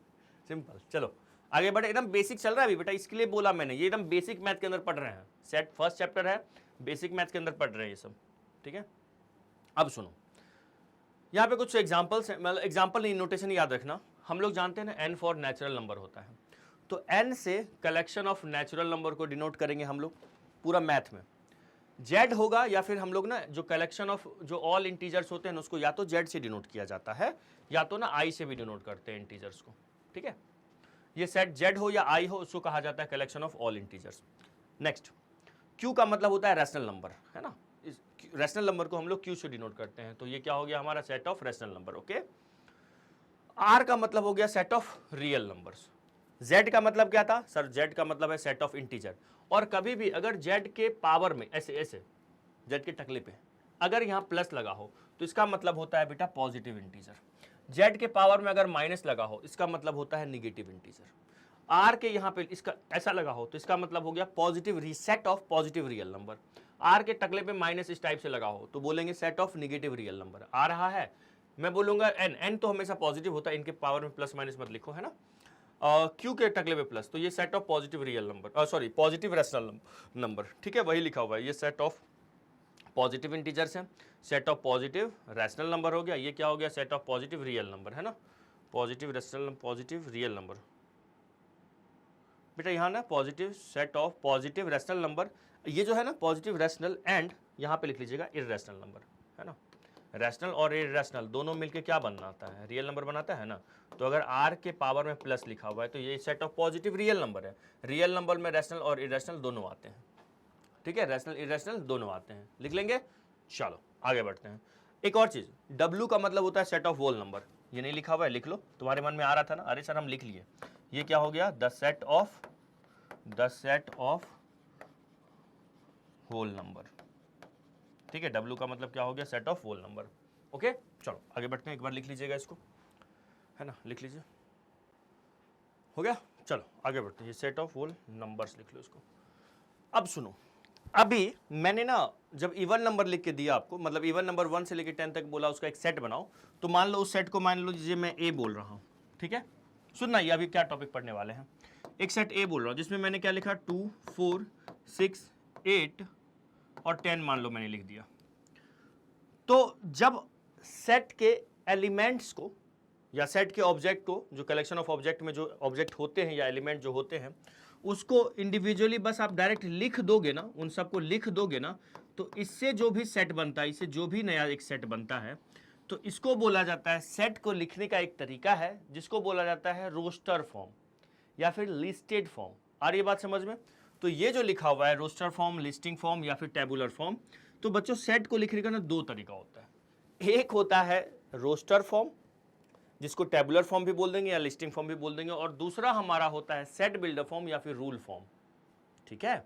चलो आगे बढ़े। एकदम बेसिक चल रहा है अभी बेटा, इसके लिए बोला मैंने, ये एकदम बेसिक मैथ के अंदर पढ़ रहे हैं। सेट फर्स्ट चैप्टर है, बेसिक मैथ के अंदर पढ़ रहे हैं ये सब। ठीक है, अब सुनो, यहाँ पे कुछ एग्जाम्पल्स हैं, मतलब एग्जाम्पल नहीं, नोटेशन याद रखना। हम लोग जानते हैं ना n फॉर नेचुरल नंबर होता है, तो n से कलेक्शन ऑफ नेचुरल नंबर को डिनोट करेंगे हम लोग पूरा मैथ में। z होगा, या फिर हम लोग ना जो कलेक्शन ऑफ जो ऑल इंटीजर्स होते हैं उसको या तो z से डिनोट किया जाता है, या तो ना i से भी डिनोट करते हैं इंटीजर्स को। ठीक है, ये सेट z हो या i हो, उसको कहा जाता है collection of all integers. Next, q का मतलब होता है रैशनल नंबर, है ना, इस रैशनल नंबर को हम लोग q से डिनोट करते हैं, तो ये क्या हो गया हमारा set of rational number. Okay, r का मतलब हो गया set of real numbers. z का मतलब क्या था सर? z का मतलब है सेट ऑफ इंटीजर। और कभी भी अगर z के पावर में ऐसे ऐसे z के टकले पे अगर यहाँ प्लस लगा हो तो इसका मतलब होता है बेटा पॉजिटिव इंटीजर। z के पावर में अगर माइनस लगा हो इसका मतलब होता है निगेटिव इंटीजर। r के यहाँ पे इसका ऐसा लगा हो तो इसका मतलब हो गया positive set of positive real number. r के टकले पे माइनस इस टाइप से लगा हो तो बोलेंगे set of negative real number. आ रहा है, मैं बोलूंगा n तो हमेशा पॉजिटिव होता है, इनके पावर में प्लस माइनस मत लिखो, है ना। q के टकले पे प्लस, तो ये set of positive real number, sorry positive rational number. ठीक है, वही लिखा हुआ है, ये सेट ऑफ पॉजिटिव इंटीजर्स है, set of positive rational number हो गया। ये क्या हो गया? Set of positive real number, है ना, positive rational positive real number. बेटा यहाँ ना positive set of positive rational number, ये जो है ना पॉजिटिव रैशनल, एंड यहाँ पे लिख लीजिएगा इररेशनल नंबर, है ना। रैशनल और इररेशनल दोनों मिलके क्या बनाता है? रियल नंबर बनाता है ना। तो अगर r के पावर में प्लस लिखा हुआ है तो ये set of positive real number है। रियल नंबर में रैशनल और इररेशनल दोनों आते हैं। ठीक है, रैशनल इररेशनल दोनों आते हैं, लिख लेंगे। चलो आगे बढ़ते हैं। एक और चीज, w का मतलब होता है सेट ऑफ होल नंबर। ये नहीं लिखा हुआ है, लिख लो, तुम्हारे मन में आ रहा था ना, अरे सर हम लिख लिए। ये क्या हो गया? The set of whole number. ठीक है, w का मतलब क्या हो गया? Set of whole number. Okay, चलो आगे बढ़ते हैं, एक बार लिख लीजिएगा इसको, है ना, लिख लीजिए, हो गया। चलो आगे बढ़ते हैं, ये सेट ऑफ होल नंबर्स लिख लो इसको। अब सुनो, अभी मैंने ना जब इवन नंबर लिख के दिया आपको, मतलब इवन नंबर 1 से लेकर 10 तक बोला उसका एक सेट बनाओ, तो मान लो उस सेट को मान लीजिए मैं ए बोल रहा हूँ। ठीक है, सुनना, ये अभी क्या टॉपिक पढ़ने वाले हैं। एक सेट ए बोल रहा हूँ जिसमें मैंने क्या लिखा? 2 4 6 8 और 10 मान लो मैंने लिख दिया। तो जब सेट के एलिमेंट्स को या सेट के ऑब्जेक्ट को, जो कलेक्शन ऑफ ऑब्जेक्ट में जो ऑब्जेक्ट होते हैं या एलिमेंट जो होते हैं, उसको इंडिविजुअली बस आप डायरेक्ट लिख दोगे ना, उन सबको लिख दोगे ना, तो इससे जो भी सेट बनता है, इससे जो भी नया एक सेट बनता है, तो इसको बोला जाता है, सेट को लिखने का एक तरीका है जिसको बोला जाता है रोस्टर फॉर्म या फिर लिस्टेड फॉर्म। आ रही है बात समझ में? तो ये जो लिखा हुआ है रोस्टर फॉर्म, लिस्टिंग फॉर्म या फिर टेबुलर फॉर्म, तो बच्चों सेट को लिखने का ना दो तरीका होता है। एक होता है रोस्टर फॉर्म, जिसको टेबुलर फॉर्म भी बोल देंगे या लिस्टिंग फॉर्म भी बोल देंगे, और दूसरा हमारा होता है सेट बिल्डर फॉर्म या फिर रूल फॉर्म। ठीक है,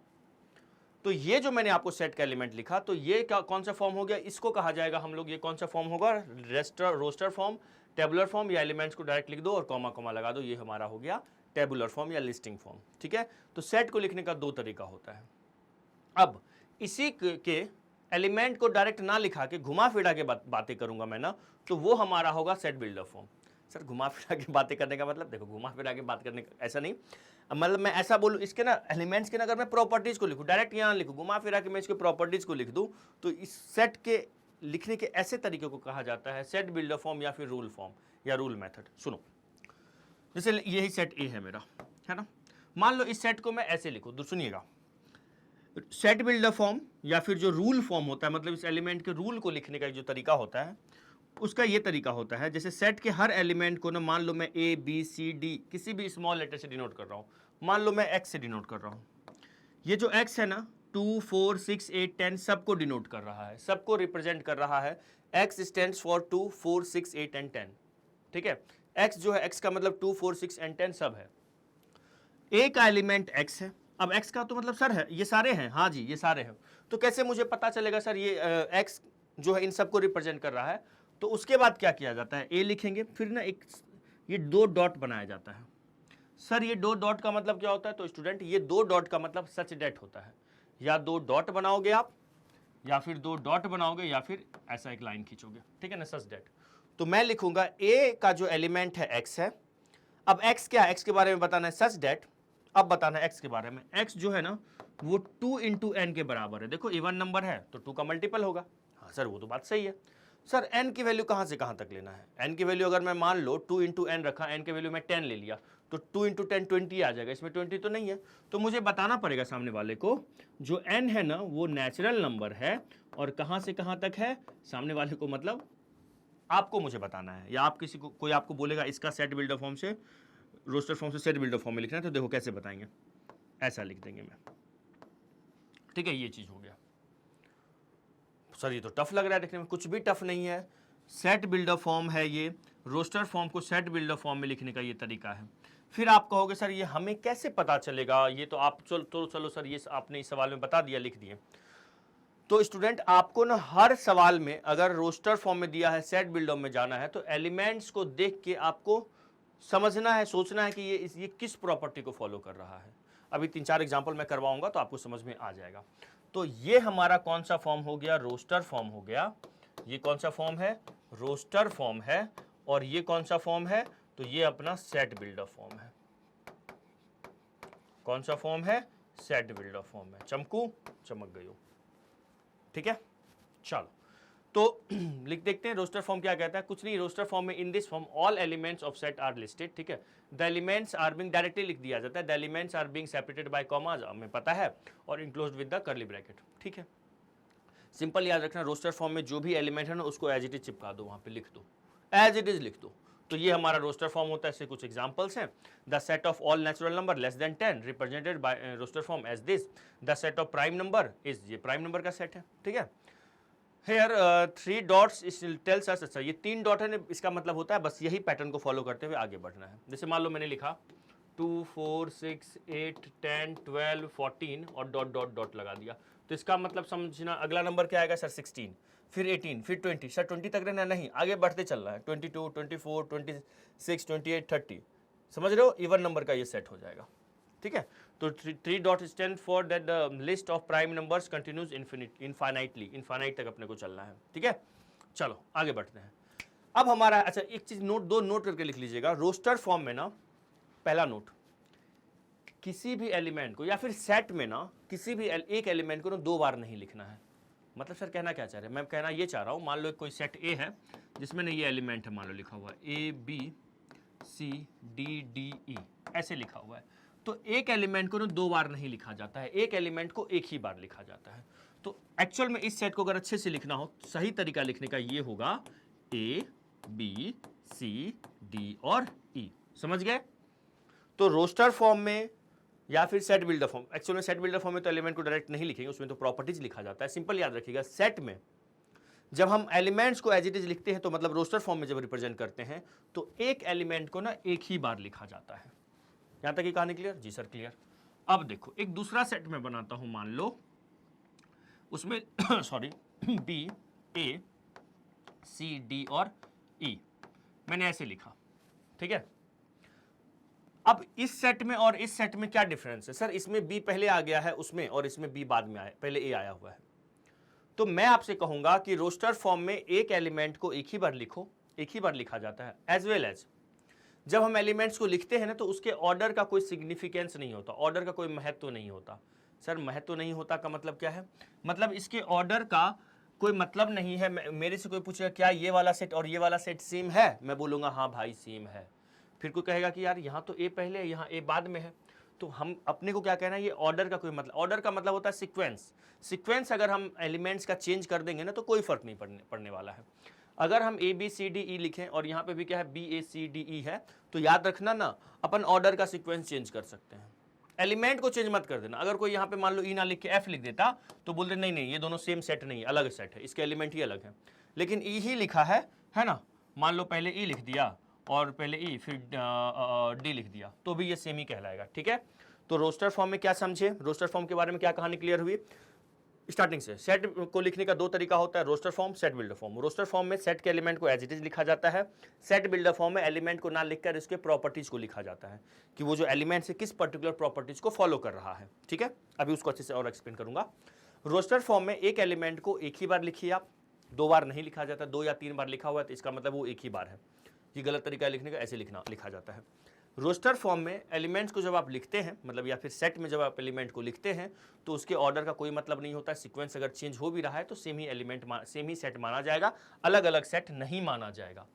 तो ये जो मैंने आपको सेट का एलिमेंट लिखा, तो ये क्या कौन सा फॉर्म हो गया? इसको कहा जाएगा हम लोग, ये कौन सा फॉर्म होगा? रोस्टर फॉर्म, टेबुलर फॉर्म या एलिमेंट्स को डायरेक्ट लिख दो और कॉमा कॉमा लगा दो, ये हमारा हो गया टेबुलर फॉर्म या लिस्टिंग फॉर्म। ठीक है, तो सेट को लिखने का दो तरीका होता है। अब इसी के एलिमेंट को डायरेक्ट ना लिखा के घुमा फिरा के बातें करूंगा मैं ना, तो वो हमारा होगा सेट बिल्डर फॉर्म। सर घुमा फिरा के बातें करने का मतलब, देखो घुमा फिरा के बात करने का ऐसा नहीं, मतलब मैं ऐसा बोलूँ इसके ना एलिमेंट्स के ना, अगर मैं प्रॉपर्टीज को लिखूँ डायरेक्ट यहाँ लिखूँ, घुमा फिरा के मैं इसके प्रॉपर्टीज को लिख दूँ, तो इस सेट के लिखने के ऐसे तरीके को कहा जाता है सेट बिल्डर फॉर्म या फिर रूल फॉर्म या रूल मेथड। सुनो, जैसे यही सेट ए है मेरा, है ना, मान लो इस सेट को मैं ऐसे लिखूँ, सुनिएगा, सेट बिल्डर फॉर्म या फिर जो रूल फॉर्म होता है, मतलब इस एलिमेंट के रूल को लिखने का जो तरीका होता है उसका ये तरीका होता है, जैसे सेट के हर एलिमेंट को ना, मान लो मैं ए बी सी डी किसी भी स्मॉल लेटर से डिनोट कर रहा हूँ, मान लो मैं एक्स से डिनोट कर रहा हूँ, ये जो एक्स है ना 2 4 6 8 10 सबको डिनोट कर रहा है, सबको रिप्रेजेंट कर रहा है। X stands for 2 4 6 8 and 10। ठीक है, एक्स जो है, एक्स का मतलब 2 4 6 एंड 10 सब है। ए का एलिमेंट एक्स है, अब एक्स का तो मतलब सर है, ये सारे हैं, हाँ जी ये सारे हैं, तो कैसे मुझे पता चलेगा सर ये एक्स जो है इन सबको रिप्रेजेंट कर रहा है? तो उसके बाद क्या किया जाता है, ए लिखेंगे, फिर ना एक ये 2 डॉट बनाया जाता है। सर ये 2 डॉट का मतलब क्या होता है? तो स्टूडेंट ये 2 डॉट का मतलब सच डेट होता है, या 2 डॉट बनाओगे आप, या फिर 2 डॉट बनाओगे, या फिर ऐसा एक लाइन खींचोगे, ठीक है ना, सच डेट। तो मैं लिखूंगा ए का जो एलिमेंट है एक्स है। अब एक्स क्या है, एक्स के बारे में बताना है सच डेट। अब बताना है एक्स के बारे में, एक्स जो है ना वो 2 इंटू एन के बराबर है। देखो इवन नंबर है तो 2 का मल्टीपल होगा। हाँ सर वो तो बात सही है। सर एन की वैल्यू कहाँ से कहाँ तक लेना है? एन की वैल्यू अगर मैं मान लो 2 इंटू एन रखा, एन की वैल्यू मैं 10 ले लिया, तो 2 इंटू 10 20 आ जाएगा, इसमें 20 तो नहीं है। तो मुझे बताना पड़ेगा सामने वाले को जो एन है ना वो नेचुरल नंबर है और कहाँ से कहाँ तक है, सामने वाले को मतलब आपको मुझे बताना है। या आप किसी को, कोई आपको बोलेगा इसका सेट बिल्डर फॉर्म से, रोस्टर फॉर्म से सेट बिल्डर फॉर्म में लिखना है, तो देखो कैसे बताएंगे, ऐसा लिख देंगे मैं, ठीक है। ये चीज हो गया। सर ये तो टफ लग रहा है देखने में, कुछ भी टफ नहीं है, सेट बिल्डर फॉर्म है ये, रोस्टर फॉर्म को सेट बिल्डर फॉर्म में लिखने का ये तरीका है। फिर आप कहोगे सर ये हमें कैसे पता चलेगा, ये तो आप चलो सर ये आपने इस सवाल में बता दिया, लिख दिए। तो स्टूडेंट आपको ना हर सवाल में अगर रोस्टर फॉर्म में दिया है, सेट बिल्डर में जाना है, तो एलिमेंट्स को देख के आपको समझना है, सोचना है कि ये किस प्रॉपर्टी को फॉलो कर रहा है। अभी 3-4 एग्जांपल मैं करवाऊंगा तो आपको समझ में आ जाएगा। तो ये हमारा कौन सा फॉर्म हो गया, रोस्टर फॉर्म हो गया। ये कौन सा फॉर्म है, रोस्टर फॉर्म है। और ये कौन सा फॉर्म है, तो ये अपना सेट बिल्डर फॉर्म है। कौन सा फॉर्म है, सेट बिल्डर फॉर्म है। चमकू चमक गई हो, ठीक है। चलो तो लिख देखते हैं रोस्टर फॉर्म क्या कहता है। कुछ नहीं, रोस्टर फॉर्म में in this form all elements of set are listed, ठीक है। The elements are being directly लिख दिया जाता है, the elements are being separated by commas, हमें पता है, और enclosed with the curly bracket, ठीक है। सिंपल याद रखना, रोस्टर फॉर्म में जो भी एलिमेंट है ना उसको एज इट इज चिपका दो, वहां पे लिख दो, एज इट इज लिख दो। तो ये हमारा रोस्टर फॉर्म होता है। ऐसे कुछ एग्जांपल्स हैं, the set of all natural number less than 10 represented by roster form as this, the set of prime number is, ये प्राइम नंबर का सेट है, ठीक है। Here 3 dots tells us, अच्छा ये 3 डॉट है, इसका मतलब होता है बस यही पैटर्न को फॉलो करते हुए आगे बढ़ना है। जैसे मान लो मैंने लिखा 2 4 6 8 10 12 14 और डॉट डॉट डॉट लगा दिया, तो इसका मतलब समझना अगला नंबर क्या आएगा सर 16, फिर 18, फिर 20, सर 20 तक रहना नहीं, आगे बढ़ते चल रहा है, 22 24 26 28 30, समझ रहे हो, इवन नंबर का ये सेट हो जाएगा, ठीक है। तो 3 dot stand for that the list of prime numbers continues infinitely, infinite तक अपने को चलना है, ठीक है। चलो आगे बढ़ते हैं। अब हमारा, अच्छा एक चीज नोट, 2 नोट करके लिख लीजिएगा। रोस्टर फॉर्म में ना पहला नोट, किसी भी एलिमेंट को या फिर सेट में ना किसी भी एक एलिमेंट को ना 2 बार नहीं लिखना है। मतलब सर कहना क्या चाह रहे हैं, मैं कहना ये चाह रहा हूँ, मान लो कोई सेट ए है जिसमें ना ये एलिमेंट है, मान लो लिखा हुआ है ABCDDE, ऐसे लिखा हुआ है। तो एक एलिमेंट को ना 2 बार नहीं लिखा जाता है, एक एलिमेंट को एक ही बार लिखा जाता है। तो एक्चुअल में इस सेट को अगर अच्छे से लिखना हो, सही तरीका लिखने का ये होगा ABCD और E, समझ गए। तो रोस्टर फॉर्म में या फिर सेट बिल्डर फॉर्म, एक्चुअल में सेट बिल्डर फॉर्म में तो एलिमेंट को डायरेक्ट नहीं लिखेंगे, उसमें तो प्रॉपर्टीज लिखा जाता है। सिंपल याद रखिएगा, सेट में जब हम एलिमेंट्स को एज इट इज लिखते हैं, तो मतलब रोस्टर फॉर्म में जब रिप्रेजेंट करते हैं, तो एक एलिमेंट को ना एक ही बार लिखा जाता है। यहां तक की कहानी क्लियर? जी सर क्लियर। अब देखो एक दूसरा सेट में बनाता हूं, मान लो उसमें sorry B A C D और E, मैंने ऐसे लिखा, ठीक है। अब इस सेट में और इस सेट में क्या डिफरेंस है? सर इसमें बी पहले आ गया है उसमें, और इसमें बी बाद में आया, पहले ए आया हुआ है। तो मैं आपसे कहूंगा कि रोस्टर फॉर्म में एक एलिमेंट को एक ही बार लिखो, एक ही बार लिखा जाता है। एज वेल एज जब हम एलिमेंट्स को लिखते हैं ना, तो उसके ऑर्डर का कोई सिग्निफिकेंस नहीं होता, ऑर्डर का कोई महत्व नहीं होता। सर महत्व नहीं होता का मतलब क्या है? मतलब इसके ऑर्डर का कोई मतलब नहीं है। मेरे से कोई पूछेगा क्या ये वाला सेट और ये वाला सेट सेम है, मैं बोलूंगा हाँ भाई सेम है। फिर कोई कहेगा कि यार यहाँ तो ए पहले है, यहाँ ए बाद में है। तो हम अपने को क्या कहना है, ये ऑर्डर का कोई मतलब, ऑर्डर का मतलब होता है सीक्वेंस। सीक्वेंस अगर हम एलिमेंट्स का चेंज कर देंगे ना, तो कोई फर्क नहीं पड़ने वाला है। अगर हम ए बी सी डी ई लिखें और यहाँ पे भी क्या है बी ए सी डी ई है, तो याद रखना ना, अपन ऑर्डर का सीक्वेंस चेंज कर सकते हैं, एलिमेंट को चेंज मत कर देना। अगर कोई यहाँ पे मान लो ई ना लिख के एफ लिख देता, तो बोल दे नहीं नहीं ये दोनों सेम सेट नहीं है, अलग सेट है, इसके एलिमेंट ही अलग है। लेकिन ई ही लिखा है ना, मान लो पहले ई लिख दिया और पहले ई फिर डी लिख दिया, तो भी ये सेम ही कहलाएगा, ठीक है। तो रोस्टर फॉर्म में क्या समझे, रोस्टर फॉर्म के बारे में क्या कहानी क्लियर हुई स्टार्टिंग से। सेट को लिखने का दो तरीका होता है, roster form, set builder form. Roster form में सेट के एलिमेंट को एज इट इज लिखा जाता है। सेट बिल्डर फॉर्म में एलिमेंट को ना लिखकर इसके प्रॉपर्टीज को लिखा जाता है, कि वो जो एलिमेंट है किस पर्टिकुलर प्रॉपर्टीज को फॉलो कर रहा है, ठीक है। अभी उसको अच्छे से और एक्सप्लेन करूंगा। रोस्टर फॉर्म में एक एलिमेंट को एक ही बार लिखिए आप, दो बार नहीं लिखा जाता। 2 या 3 बार लिखा हुआ है तो इसका मतलब वो एक ही बार है। ये गलत तरीका है लिखने का, ऐसे लिखा जाता है। रोस्टर फॉर्म में एलिमेंट्स को जब आप लिखते हैं, मतलब या फिर सेट में जब आप एलिमेंट को लिखते हैं, तो उसके ऑर्डर का कोई मतलब नहीं होता। सीक्वेंस अगर चेंज हो भी रहा है तो सेम ही एलिमेंट सेम ही सेट माना जाएगा, अलग अलग सेट नहीं माना जाएगा,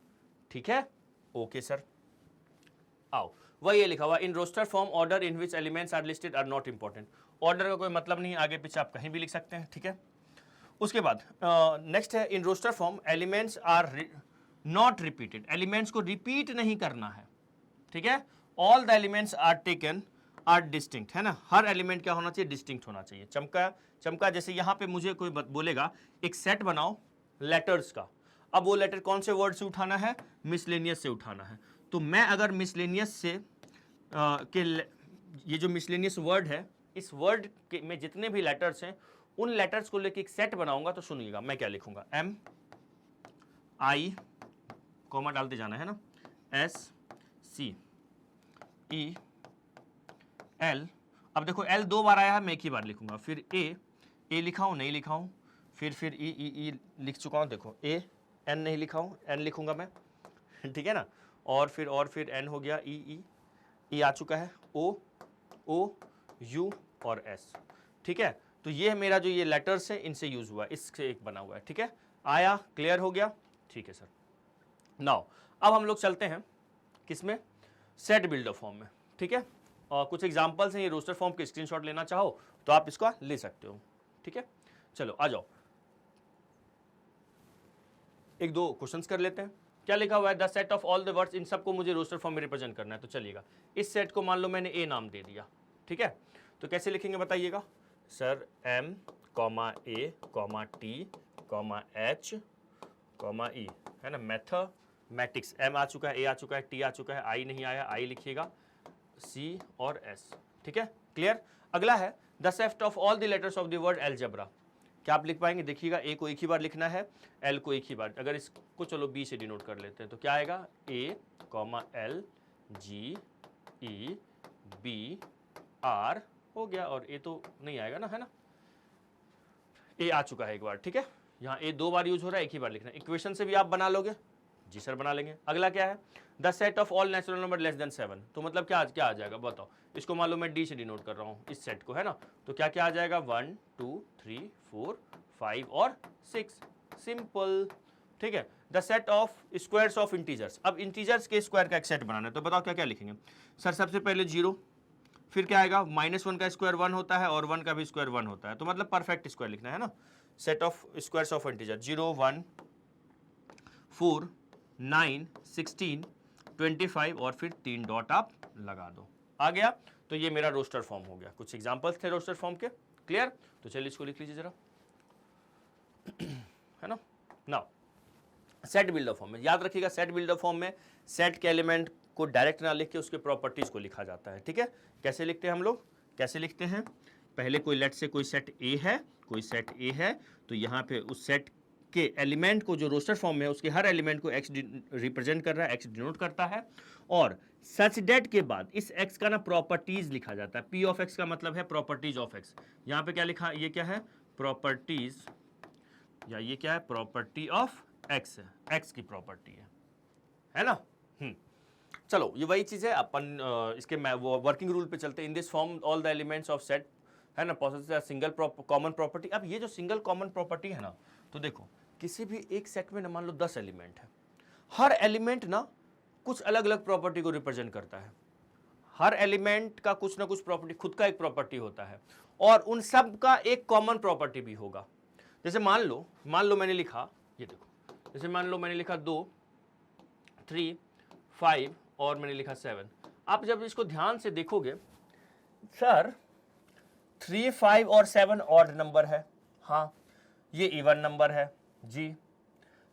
ठीक है। ओके सर, आओ वही ये लिखा हुआ in roster form order in which elements are listed are not important. Order का कोई मतलब नहीं, आगे पीछे आप कहीं भी लिख सकते हैं, ठीक है। उसके बाद नेक्स्ट है in roster form elements are not repeated. Elements को रिपीट नहीं करना है, ठीक है। All the elements are taken are distinct, है ना। हर एलिमेंट क्या होना चाहिए, डिस्टिंक्ट होना चाहिए। चमका जैसे यहाँ पे मुझे कोई बोलेगा एक सेट बनाओ लेटर्स का, अब वो लेटर कौन से वर्ड से उठाना है, मिसलेनियस से उठाना है। तो मैं अगर मिसलेनियस से ये जो मिसलेनियस वर्ड है, इस वर्ड के में जितने भी लेटर्स हैं उन लेटर्स को लेके एक सेट बनाऊंगा, तो सुनिएगा मैं क्या लिखूंगा, एम आई कॉमा डालते जाना है ना, एस सी ई एल। अब देखो एल 2 बार आया है, मैं एक ही बार लिखूंगा। फिर ए लिखा हूं, नहीं लिखा हूं, फिर ई लिख चुका हूं, देखो ए एन नहीं लिखा हूं, एन लिखूंगा मैं, ठीक है ना। और फिर एन हो गया, ई आ चुका है, ओ यू और एस, ठीक है। तो ये है मेरा जो ये लेटर्स है, इनसे यूज हुआ है, इससे एक बना हुआ है, ठीक है। आया, क्लियर हो गया, ठीक है सर। नाउ अब हम लोग चलते हैं किसमें, सेट बिल्डर फॉर्म में, ठीक है। और कुछ एग्जांपल्स हैं, ये रोस्टर फॉर्म के स्क्रीनशॉट लेना चाहो तो आप इसको ले सकते हो, ठीक है। चलो आ जाओ, एक दो क्वेश्चंस कर लेते हैं। क्या लिखा हुआ है, the set of all the words, इन सबको मुझे रोस्टर फॉर्म में रिप्रेजेंट करना है। तो चलिएगा, इस सेट को मान लो मैंने ए नाम दे दिया, ठीक है। तो कैसे लिखेंगे बताइएगा sir, M comma A comma T comma H comma E, है ना। मैथमेटिक्स, एम आ चुका है, ए आ चुका है, टी आ चुका है, आई नहीं आया, आई लिखिएगा, सी और एस, ठीक है, क्लियर। अगला है the set of all the letters of the word algebra. क्या आप लिख पाएंगे, देखिएगा, ए को एक ही बार लिखना है, एल को एक ही बार। अगर इसको चलो बी से डिनोट कर लेते हैं, तो क्या आएगा, A comma L G E B R हो गया, और ए तो नहीं आएगा ना, है ना, ए आ चुका है एक बार, ठीक है। यहाँ ए 2 बार यूज हो रहा है, एक ही बार लिखना है। इक्वेशन से भी आप बना लोगे, जी सर बना लेंगे। अगला क्या है, the set of all natural number less then 7। तो मतलब क्या आ जाएगा बताओ, इसको मान लो मैं डी से डिनोट कर रहा हूँ इस सेट को, है ना। तो क्या आ जाएगा, 1 2 3 4 5 और 6, सिंपल, ठीक है। The set of squares of integers. अब इंटीजर्स के स्क्वायर का एक सेट बनाना है, तो बताओ क्या क्या लिखेंगे सर। सबसे पहले 0, फिर क्या आएगा, -1 का स्क्वायर 1 होता है और 1 का भी स्क्वायर 1 होता है, तो मतलब परफेक्ट स्क्वायर लिखना है ना। Set of squares of integer 0 1 4 9 16 25 और फिर 3 डॉट आप लगा दो, आ गया। तो ये मेरा रोस्टर फॉर्म हो गया। कुछ एग्जांपल्स थे रोस्टर फॉर्म के, क्लियर। तो चलिए इसको लिख लीजिए जरा, है ना। नाउ सेट बिल्डर फॉर्म में याद रखिएगा, सेट बिल्डर फॉर्म में सेट के एलिमेंट को डायरेक्ट ना लिख के उसके प्रॉपर्टीज को लिखा जाता है, ठीक है। कैसे लिखते हैं हम लोग, कैसे लिखते हैं, पहले कोई लेट से कोई सेट ए है, तो यहाँ पे उस सेट के एलिमेंट को जो रोस्टर फॉर्म में है उसके हर एलिमेंट को x रिप्रेजेंट कर रहा है, x डिनोट करता है, और सच डेट के बाद इस x का ना प्रॉपर्टीज लिखा जाता है। p ऑफ x का मतलब है प्रॉपर्टीज ऑफ x। यहाँ पे क्या लिखा, ये क्या है, प्रॉपर्टीज, या ये क्या है, प्रॉपर्टी ऑफ x है, x की प्रॉपर्टी है ना। चलो ये वही चीज है, अपन इसके वर्किंग रूल पे चलते हैं। इन this form all the elements of set, है ना, पॉसेस सिंगल कॉमन प्रॉपर्टी। अब ये जो सिंगल कॉमन प्रॉपर्टी है ना, तो देखो किसी भी एक सेट में ना मान लो 10 एलिमेंट है, हर एलिमेंट ना कुछ अलग अलग प्रॉपर्टी को रिप्रेजेंट करता है। हर एलिमेंट का कुछ ना कुछ प्रॉपर्टी, खुद का एक प्रॉपर्टी होता है, और उन सब का एक कॉमन प्रॉपर्टी भी होगा। जैसे मान लो मैंने लिखा, ये देखो, जैसे मान लो मैंने लिखा 2, 3, 5 और मैंने लिखा 7। आप जब इसको ध्यान से देखोगे, सर 3, 5 और 7 ऑड नंबर है, हाँ ये इवन नंबर है जी,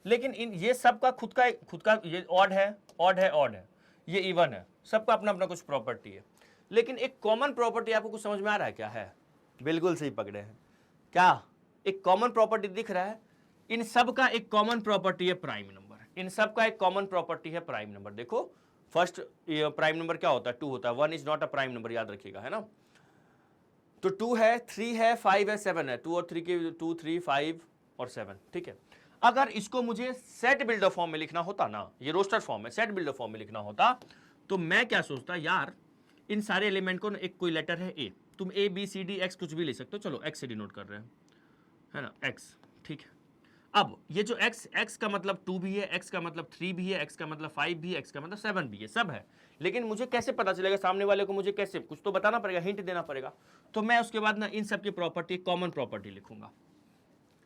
लेकिन इन ये सब का खुद का ये ऑड है, ये इवन है, सबका अपना अपना कुछ प्रॉपर्टी है। लेकिन एक कॉमन प्रॉपर्टी आपको कुछ समझ में आ रहा है क्या है? बिल्कुल सही पकड़े हैं। क्या एक कॉमन प्रॉपर्टी दिख रहा है? इन सब का एक कॉमन प्रॉपर्टी है प्राइम नंबर, इन सब का एक कॉमन प्रॉपर्टी है प्राइम नंबर। देखो फर्स्ट प्राइम नंबर क्या होता है? 2 होता है। 1 is not a prime number, याद रखिएगा, है ना। तो 2 है, 3 है, 5 है, 7 है। 2 और 3 के 2, 3, 5 और 7, ठीक है। अगर इसको मुझे सेट बिल्डर फॉर्म में लिखना होता ना, ये रोस्टर फॉर्म है, सेट बिल्डर फॉर्म में लिखना होता, तो मैं क्या सोचता यार, इन सारे एलिमेंट को एक कोई लेटर है ए, तुम A B C D X कुछ भी ले सकते हो, चलो एक्स से डिनोट कर रहे हैं, है ना, एक्स, ठीक है। अब ये जो x का मतलब 2 भी है, x का मतलब 3 भी है, x का मतलब 5 भी है, x का मतलब 7 भी है, सब है। लेकिन मुझे कैसे पता चलेगा सामने वाले को? मुझे कैसे, कुछ तो बताना पड़ेगा, हिंट देना पड़ेगा। तो मैं उसके बाद ना इन सब की प्रॉपर्टी, कॉमन प्रॉपर्टी लिखूंगा,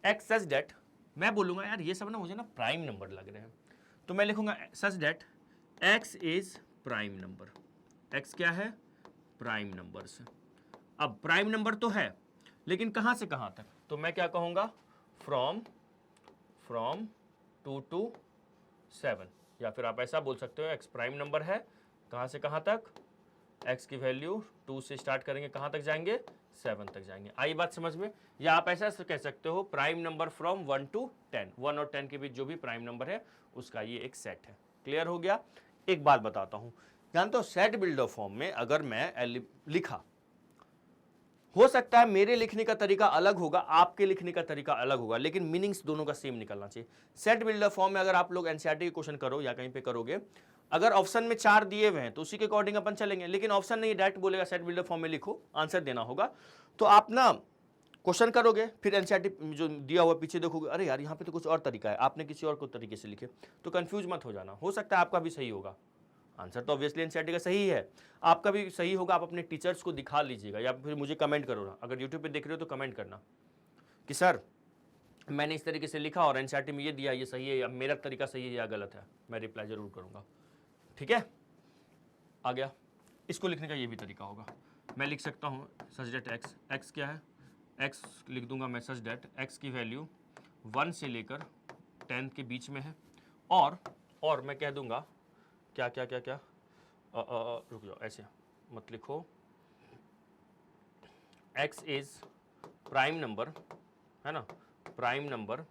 x सच दैट, मैं बोलूंगा यार ये सब ना मुझे ना प्राइम नंबर लग रहे हैं, तो मैं लिखूंगा सच that x is prime number. x क्या है? प्राइम नंबर से। अब प्राइम नंबर तो है, लेकिन कहां से कहां तक? तो मैं क्या कहूंगा, फ्रॉम 2 to 7, या फिर आप ऐसा बोल सकते हो x प्राइम नंबर है, कहां से कहां तक? x की वैल्यू 2 से स्टार्ट करेंगे, कहां तक जाएंगे? 7 तक जाएंगे। आई बात समझ में? या आप ऐसा कह सकते हो प्राइम नंबर फ्रॉम 1 to 10, 1 और 10 के बीच जो भी प्राइम नंबर है उसका ये एक सेट है। क्लियर हो गया? एक बात बताता हूं, जानते हो सेट बिल्डर फॉर्म में अगर मैं लिखा, हो सकता है मेरे लिखने का तरीका अलग होगा, आपके लिखने का तरीका अलग होगा, लेकिन मीनिंग्स दोनों का सेम निकलना चाहिए। सेट बिल्डर फॉर्म में अगर आप लोग एनसीईआरटी के क्वेश्चन करो या कहीं पे करोगे, अगर ऑप्शन में 4 दिए हुए हैं तो उसी के अकॉर्डिंग अपन चलेंगे, लेकिन ऑप्शन नहीं, डायरेक्ट बोलेगा सेट बिल्डर फॉर्म में लिखो, आंसर देना होगा। तो आप ना क्वेश्चन करोगे, फिर एनसीईआरटी जो दिया हुआ पीछे देखोगे, अरे यार यहाँ पे तो कुछ और तरीका है, आपने किसी और को तरीके से लिखे, तो कंफ्यूज मत हो जाना, हो सकता है आपका भी सही होगा। आंसर तो ऑब्वियसली एनसीईआरटी का सही है, आपका भी सही होगा। आप अपने टीचर्स को दिखा लीजिएगा या फिर मुझे कमेंट करो ना, अगर यूट्यूब पे देख रहे हो तो कमेंट करना कि सर मैंने इस तरीके से लिखा और एनसीईआरटी में ये दिया, ये सही है या मेरा तरीका सही है या गलत है, मैं रिप्लाई जरूर करूंगा। ठीक है, आ गया। इसको लिखने का ये भी तरीका होगा, मैं लिख सकता हूँ सच डेट एक्स, एक्स क्या है, एक्स लिख दूंगा मैं सच डेट एक्स की वैल्यू 1 से लेकर 10 के बीच में है, और मैं कह दूंगा क्या क्या क्या क्या रुक जाओ, ऐसे मत लिखो, x इज प्राइम नंबर, है ना, प्राइम नंबर,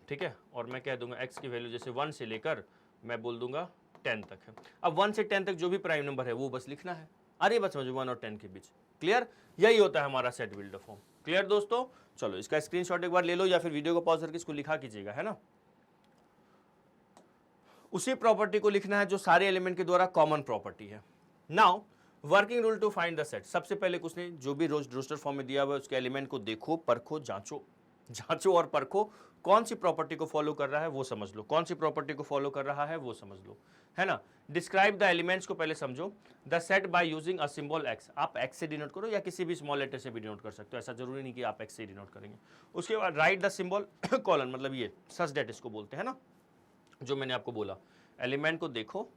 ठीक है। और मैं कह दूंगा x की वैल्यू जैसे 1 से लेकर मैं बोल दूंगा 10 तक है। अब 1 से 10 तक जो भी प्राइम नंबर है वो बस लिखना है, अरे बस समझो 1 और 10 के बीच। क्लियर? यही होता है हमारा सेट बिल्डर फॉर्म। क्लियर दोस्तों? चलो इसका स्क्रीनशॉट एक बार ले लो या फिर वीडियो को पॉज करके इसको लिखा कीजिएगा, है ना। उसी प्रॉपर्टी को लिखना है जो सारे एलिमेंट के द्वारा कॉमन प्रॉपर्टी है। Now working rule to find the set. सबसे पहले कुछ नहीं, जो भी रोस्टर फॉर्म में दिया हुआ है उसके एलिमेंट को देखो, परखो, जांचो और परखो, कौन सी प्रॉपर्टी को फॉलो कर रहा है वो समझ लो, कौन सी प्रॉपर्टी को फॉलो कर रहा है वो समझ लो, है ना। डिस्क्राइब द एलिमेंट्स को पहले समझो। The set by using a symbol x, आप एक्स से डिनोट करो या किसी भी स्मॉल लेटर से भी डिनोट कर सकते हो, ऐसा जरूरी नहीं कि आप एक्स से डिनोट करेंगे। उसके बाद राइट द सिंबल कॉलन, मतलब ये सच डेट इसको बोलते हैं ना, जो मैंने आपको बोला, एलिमेंट को देखो,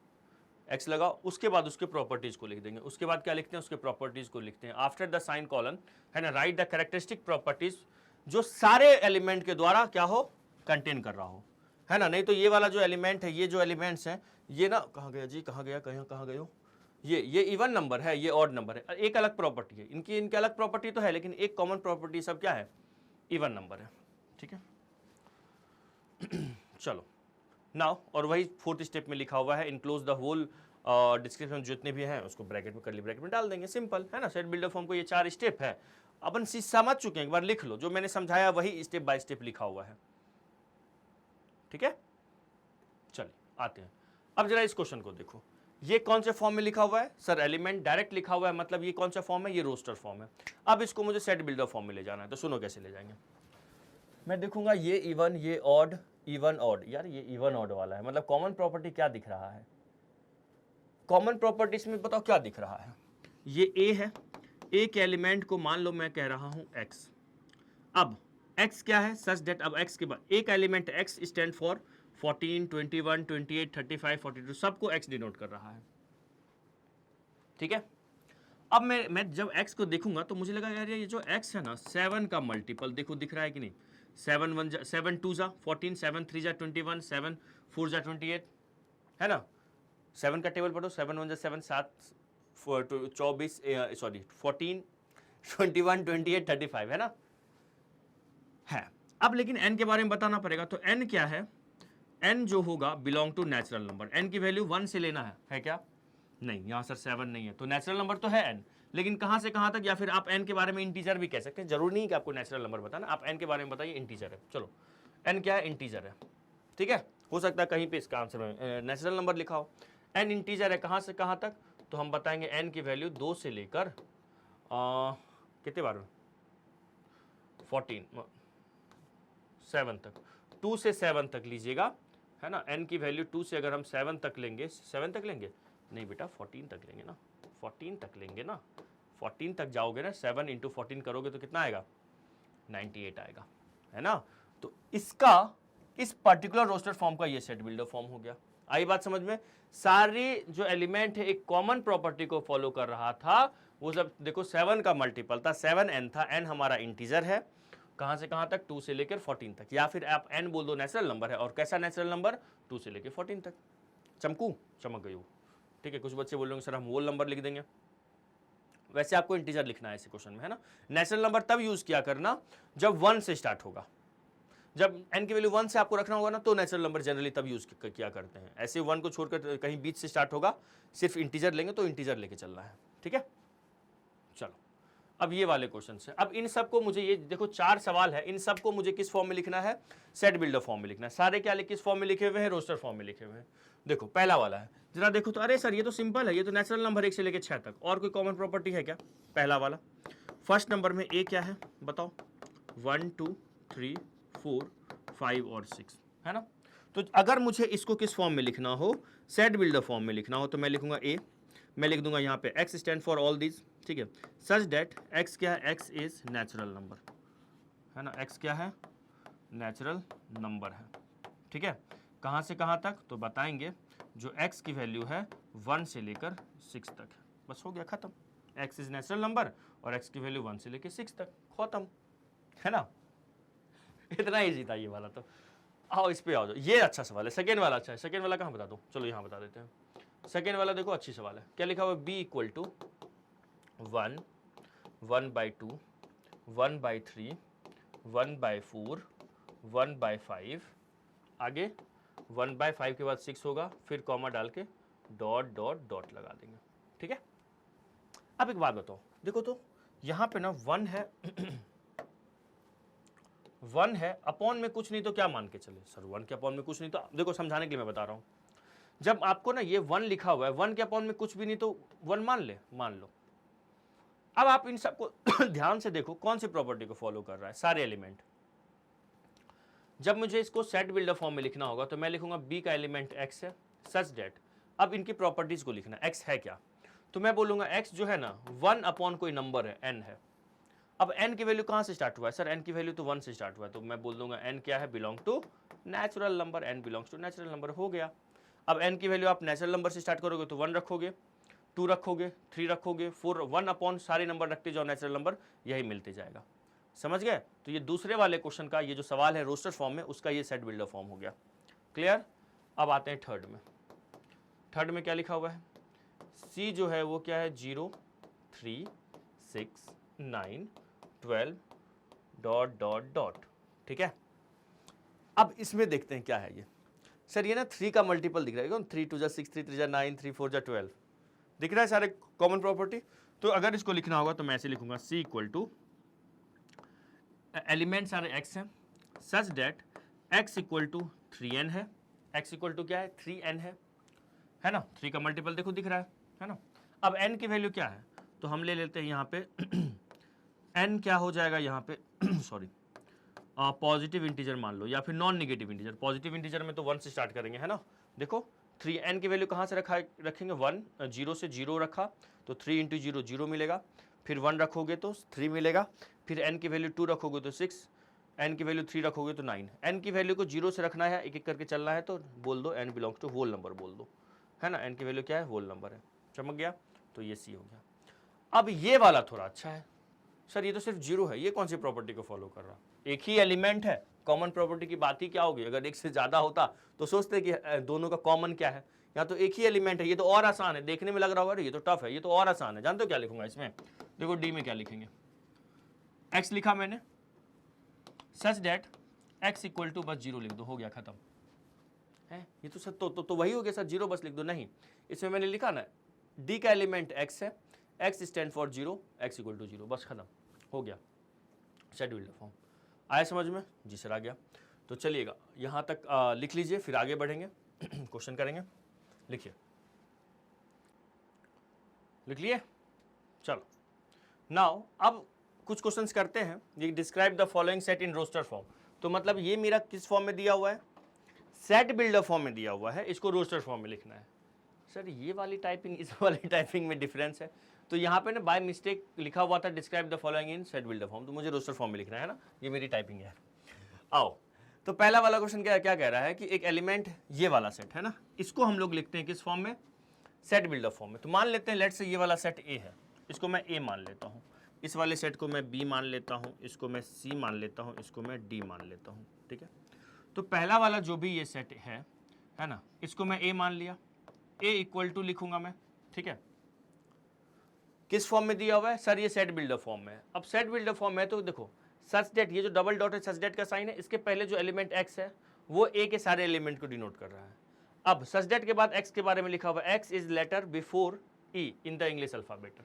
एक्स लगाओ, उसके बाद उसके प्रॉपर्टीज को लिख देंगे। उसके बाद क्या लिखते हैं? उसके प्रॉपर्टीज को लिखते हैं। आफ्टर द साइन कॉलन, है ना, राइट द कैरेक्टरिस्टिक प्रॉपर्टीज जो सारे एलिमेंट के द्वारा क्या हो, कंटेन कर रहा हो, है ना। नहीं तो ये वाला जो एलिमेंट है, ये जो एलिमेंट्स हैं, ये ना कहाँ गया जी, कहाँ गया, कहाँ गए हो, ये इवन नंबर है, ये ऑड नंबर है, एक अलग प्रॉपर्टी है, इनकी अलग प्रॉपर्टी तो है, लेकिन एक कॉमन प्रॉपर्टी सब क्या है, इवन नंबर है। ठीक है, चलो नाउ, और वही फोर्थ स्टेप में लिखा हुआ है, इनक्लोज द होल डिस्क्रिप्शन जितने भी हैं उसको ब्रैकेट में, करली ब्रैकेट में डाल देंगे, सिंपल है ना। सेट बिल्डर फॉर्म को ये 4 स्टेप है, अपन चीज समझ चुके हैं, एक बार लिख लो, जो मैंने समझाया वही स्टेप बाय स्टेप लिखा हुआ है, ठीक है। चलिए आते हैं, अब जरा इस क्वेश्चन को देखो, ये कौन से फॉर्म में लिखा हुआ है सर, एलिमेंट डायरेक्ट लिखा हुआ है, मतलब ये कौन सा फॉर्म है, ये रोस्टर फॉर्म है। अब इसको मुझे सेट बिल्डर फॉर्म में ले जाना है, तो सुनो कैसे ले जाएंगे। मैं देखूंगा ये इवन, ये ऑड, इवन ऑड, यार ये इवन ऑड वाला है, मतलब कॉमन प्रॉपर्टी क्या दिख रहा है, कॉमन प्रॉपर्टीज में बताओ क्या दिख रहा है। ये ए है, ए के एलिमेंट को मान लो मैं कह रहा हूं एक्स। अब x क्या है, सच दैट, अब x के बाद एक एलिमेंट x स्टैंड फॉर 14, 21, 28, 35, 42, सबको x डिनोट कर रहा है, ठीक है। अब मैं जब x को देखूंगा तो मुझे लगा यार ये जो x है ना, 7 का मल्टीपल देखो दिख रहा है कि नहीं, 7 2 जा 14, 7 3 जा 21, 7 4 जा 28, है ना। 7 का टेबल पढ़ो, 7 1 जा 7, 7 24, सॉरी 14, 21, 28, 35, है ना, है। अब लेकिन n के बारे में बताना पड़ेगा, तो n क्या है, n जो होगा belong to natural number, n की वैल्यू 1 से लेना है क्या, नहीं, यहां सर 7 नहीं है, तो नेचुरल नंबर तो है n, लेकिन कहां से कहां तक, या फिर आप n के बारे में इंटीजर भी कह सकते हैं, जरूरी नहीं कि आपको नेचुरल नंबर बताना, आप n के बारे में बताइए इंटीजर है, चलो n क्या है, इंटीजर है, ठीक है। हो सकता है कहीं पे इसका आंसर में नेचुरल नंबर लिखा हो, n इंटीजर है, कहां से कहां तक, तो हम बताएंगे n की वैल्यू 2 से लेकर कितने बार, 14 7 तक, 2 से 7 तक लीजिएगा, है ना। n की वैल्यू 2 से अगर हम 7 तक लेंगे, 7 तक लेंगे, नहीं बेटा 14 तक लेंगे ना, 14 तक लेंगे ना, 14 तक जाओगे ना, 7 इंटू 14 करोगे तो कितना आएगा, 98 आएगा, है ना। तो इसका, इस पर्टिकुलर रोस्टर फॉर्म का ये सेट बिल्डर फॉर्म हो गया। आई बात समझ में, सारे जो एलिमेंट है एक कॉमन प्रॉपर्टी को फॉलो कर रहा था, वो सब देखो 7 का मल्टीपल था, 7n था, n हमारा इंटीजर है, कहां से कहां तक, 2 से लेकर 14 तक, या फिर आप n बोल दो नेचुरल नंबर है, और कैसा नेचुरल नंबर, 2 से लेकर 14 तक। चमकू, चमक गई वो, ठीक है। कुछ बच्चे बोल रहे होंगे सर हम होल नंबर लिख देंगे, वैसे आपको इंटीजर लिखना है इस क्वेश्चन में, है ना। नेचुरल नंबर तब यूज किया करना जब 1 से स्टार्ट होगा, जब n की वैल्यू 1 से आपको रखना होगा ना, तो नेचुरल नंबर जनरली तब यूज किया करते हैं, ऐसे 1 को छोड़कर कहीं बीच से स्टार्ट होगा, सिर्फ इंटीजर लेंगे तो इंटीजर लेके चलना है, ठीक है। चलो अब ये वाले क्वेश्चन है, अब इन सबको मुझे, ये देखो 4 सवाल है, इन सबको मुझे किस फॉर्म में लिखना है, सेट बिल्डर फॉर्म में लिखना है। सारे क्या किस फॉर्म में लिखे हुए हैं, रोस्टर फॉर्म में लिखे हुए हैं। देखो पहला वाला है, जरा देखो तो, अरे सर ये तो सिंपल है, ये तो नेचुरल नंबर 1 से लेकर 6 तक, और कोई कॉमन प्रॉपर्टी है क्या, पहला वाला। फर्स्ट नंबर में ए क्या है बताओ, 1 2 3 4 5 और 6, है ना। तो अगर मुझे इसको किस फॉर्म में लिखना हो, सेट बिल्डर फॉर्म में लिखना हो, तो मैं लिखूंगा ए, मैं लिख दूंगा यहाँ पे x stand for all these, ठीक है, सच डेट x क्या है, x इज नेचुरल नंबर, है ना, x क्या है, नेचुरल नंबर है, ठीक है। कहाँ से कहाँ तक, तो बताएंगे जो x की वैल्यू है 1 से लेकर 6 तक, बस हो गया खत्म, x इज नेचुरल नंबर और x की वैल्यू 1 से लेकर 6 तक, खत्म, है ना। इतना ईजी था ये वाला, तो आओ इस पे आओ जाओ, ये अच्छा सवाल है। सेकेंड वाला अच्छा है, सेकेंड वाला कहाँ बता दो, चलो यहाँ बता देते हैं। सेकेंड वाला देखो अच्छी सवाल है, क्या लिखा हुआ है, b इक्वल टू 1 1/2 1/3 1/4 1/5, आगे 1/5 के बाद 6 होगा, फिर कॉमा डाल के डॉट डॉट डॉट लगा देंगे, ठीक है। अब एक बात बताओ, देखो तो यहाँ पे ना 1 है 1 है, अपॉन में कुछ नहीं तो क्या मान के चले सर, 1 के अपॉन में कुछ नहीं, तो देखो समझाने के लिए मैं बता रहा हूँ, जब आपको ना ये 1 लिखा हुआ है, 1 के अपॉन में कुछ भी नहीं तो 1 मान लो। अब आप इन सबको ध्यान से देखो कौन सी प्रॉपर्टी को फॉलो कर रहा है, सारे एलिमेंट। जब मुझे इसको सेट बिल्डर फॉर्म में लिखना होगा तो मैं लिखूंगा b का एलिमेंट x है, सच डेट, अब इनकी प्रॉपर्टीज को लिखना, x है क्या, तो मैं बोलूंगा x जो है ना 1 अपॉन कोई नंबर है, n है। अब n की वैल्यू कहां से स्टार्ट हुआ है सर, n की वैल्यू तो 1 से स्टार्ट हुआ है, तो मैं बोल दूंगा n क्या है, belong to natural number, n belongs to natural number, हो गया। अब n की वैल्यू आप नेचुरल नंबर से स्टार्ट करोगे तो 1 रखोगे, 2 रखोगे, 3 रखोगे, 4, 1 अपॉन सारे नंबर रखते जाओ नेचुरल नंबर, यही मिलते जाएगा, समझ गए। तो ये दूसरे वाले क्वेश्चन का ये जो सवाल है रोस्टर फॉर्म में, उसका ये सेट बिल्डर फॉर्म हो गया, क्लियर। अब आते हैं थर्ड में, थर्ड में क्या लिखा हुआ है, c जो है वो क्या है, 0 3 6 9 12 डॉट डॉट डॉट, ठीक है। अब इसमें देखते हैं क्या है ये। सर ये ना 3 का मल्टीपल दिख रहा है, 3 2 6 3 3 9 3 4 12 दिख रहा है सारे कॉमन प्रॉपर्टी। तो अगर इसको लिखना होगा तो मैं ऐसे लिखूंगा C इक्वल टू एलिमेंट सारे x हैं such that x equal to 3n है। x इक्वल टू क्या है 3n है ना। 3 का मल्टीपल देखो दिख रहा है ना। अब n की वैल्यू क्या है तो हम ले लेते हैं यहाँ पे n क्या हो जाएगा यहाँ पे सॉरी पॉजिटिव इंटीजर मान लो या फिर non negative integer. Positive integer में तो 1 से स्टार्ट करेंगे है ना। देखो 3n की वैल्यू कहाँ से रखेंगे 1, 0 से 0 रखा तो 3 इंटू 0 0 मिलेगा, फिर 1 रखोगे तो 3 मिलेगा, फिर n की वैल्यू 2 रखोगे तो 6, n की वैल्यू 3 रखोगे तो 9। n की वैल्यू को 0 से रखना है, एक एक करके चलना है तो बोल दो n belongs to whole number बोल दो है ना। n की वैल्यू क्या है होल नंबर है, चमक गया। तो ये C हो गया। अब ये वाला थोड़ा अच्छा है, सर ये तो सिर्फ 0 है, ये कौन सी प्रॉपर्टी को फॉलो कर रहा, एक ही एलिमेंट है, कॉमन प्रॉपर्टी की बात ही क्या होगी। अगर एक से ज्यादा होता तो सोचते कि दोनों का कॉमन क्या है, यहाँ तो एक ही एलिमेंट है, ये तो और आसान है। देखने में लग रहा होगा ये तो टफ है, ये तो और आसान है। जानते हो क्या लिखूंगा इसमें, देखो डी में क्या लिखेंगे, x लिखा मैंने such that x equal to बस 0 लिख दो, हो गया खत्म है। ये तो सर तो वही हो गया सर, 0 बस लिख दो। नहीं, इसमें मैंने लिखा ना d का एलिमेंट x है, x stand for 0, x equal to 0, बस खत्म हो गया। शेड्यूल्ड फॉर्म आया समझ में? जी सर आ गया। तो चलिएगा यहाँ तक लिख लीजिए, फिर आगे बढ़ेंगे क्वेश्चन करेंगे। लिखिए, लिख लिए? चलो नाउ अब कुछ क्वेश्चंस करते हैं। ये describe the following set in roster form, तो मतलब ये मेरा किस फॉर्म में दिया हुआ है, सेट बिल्डर फॉर्म में दिया हुआ है, इसको रोस्टर फॉर्म में लिखना है। सर ये वाली टाइपिंग इस वाली टाइपिंग में डिफरेंस है, तो यहाँ पे ना बाय मिस्टेक लिखा हुआ था describe the following in set builder form, तो मुझे रोस्टर फॉर्म में लिखना है ना, ये मेरी टाइपिंग है। आओ तो पहला वाला क्वेश्चन क्या कह रहा है कि एक एलिमेंट ये वाला सेट है ना, इसको हम लोग लिखते हैं किस फॉर्म में, सेट बिल्डर फॉर्म में। तो मान लेते हैं लेट्स से ये वाला सेट ए है, इसको मैं ए मान लेता हूँ, इस वाले सेट को मैं बी मान लेता हूँ, इसको मैं सी मान लेता हूँ, इसको मैं डी मान लेता हूँ। ठीक है, तो पहला वाला जो भी ये सेट है ना, इसको मैं ए मान लिया, ए इक्वल टू लिखूंगा मैं। ठीक है, किस फॉर्म में दिया हुआ है सर, ये सेट बिल्डर फॉर्म में है। अब सेट बिल्डर फॉर्म में तो देखो सच डेट, ये जो डबल डॉट है सच डेट का साइन है, इसके पहले जो एलिमेंट x है वो a के सारे एलिमेंट को डिनोट कर रहा है। अब सच डेट के बाद x के बारे में लिखा हुआ है x is letter before e in the English alphabet,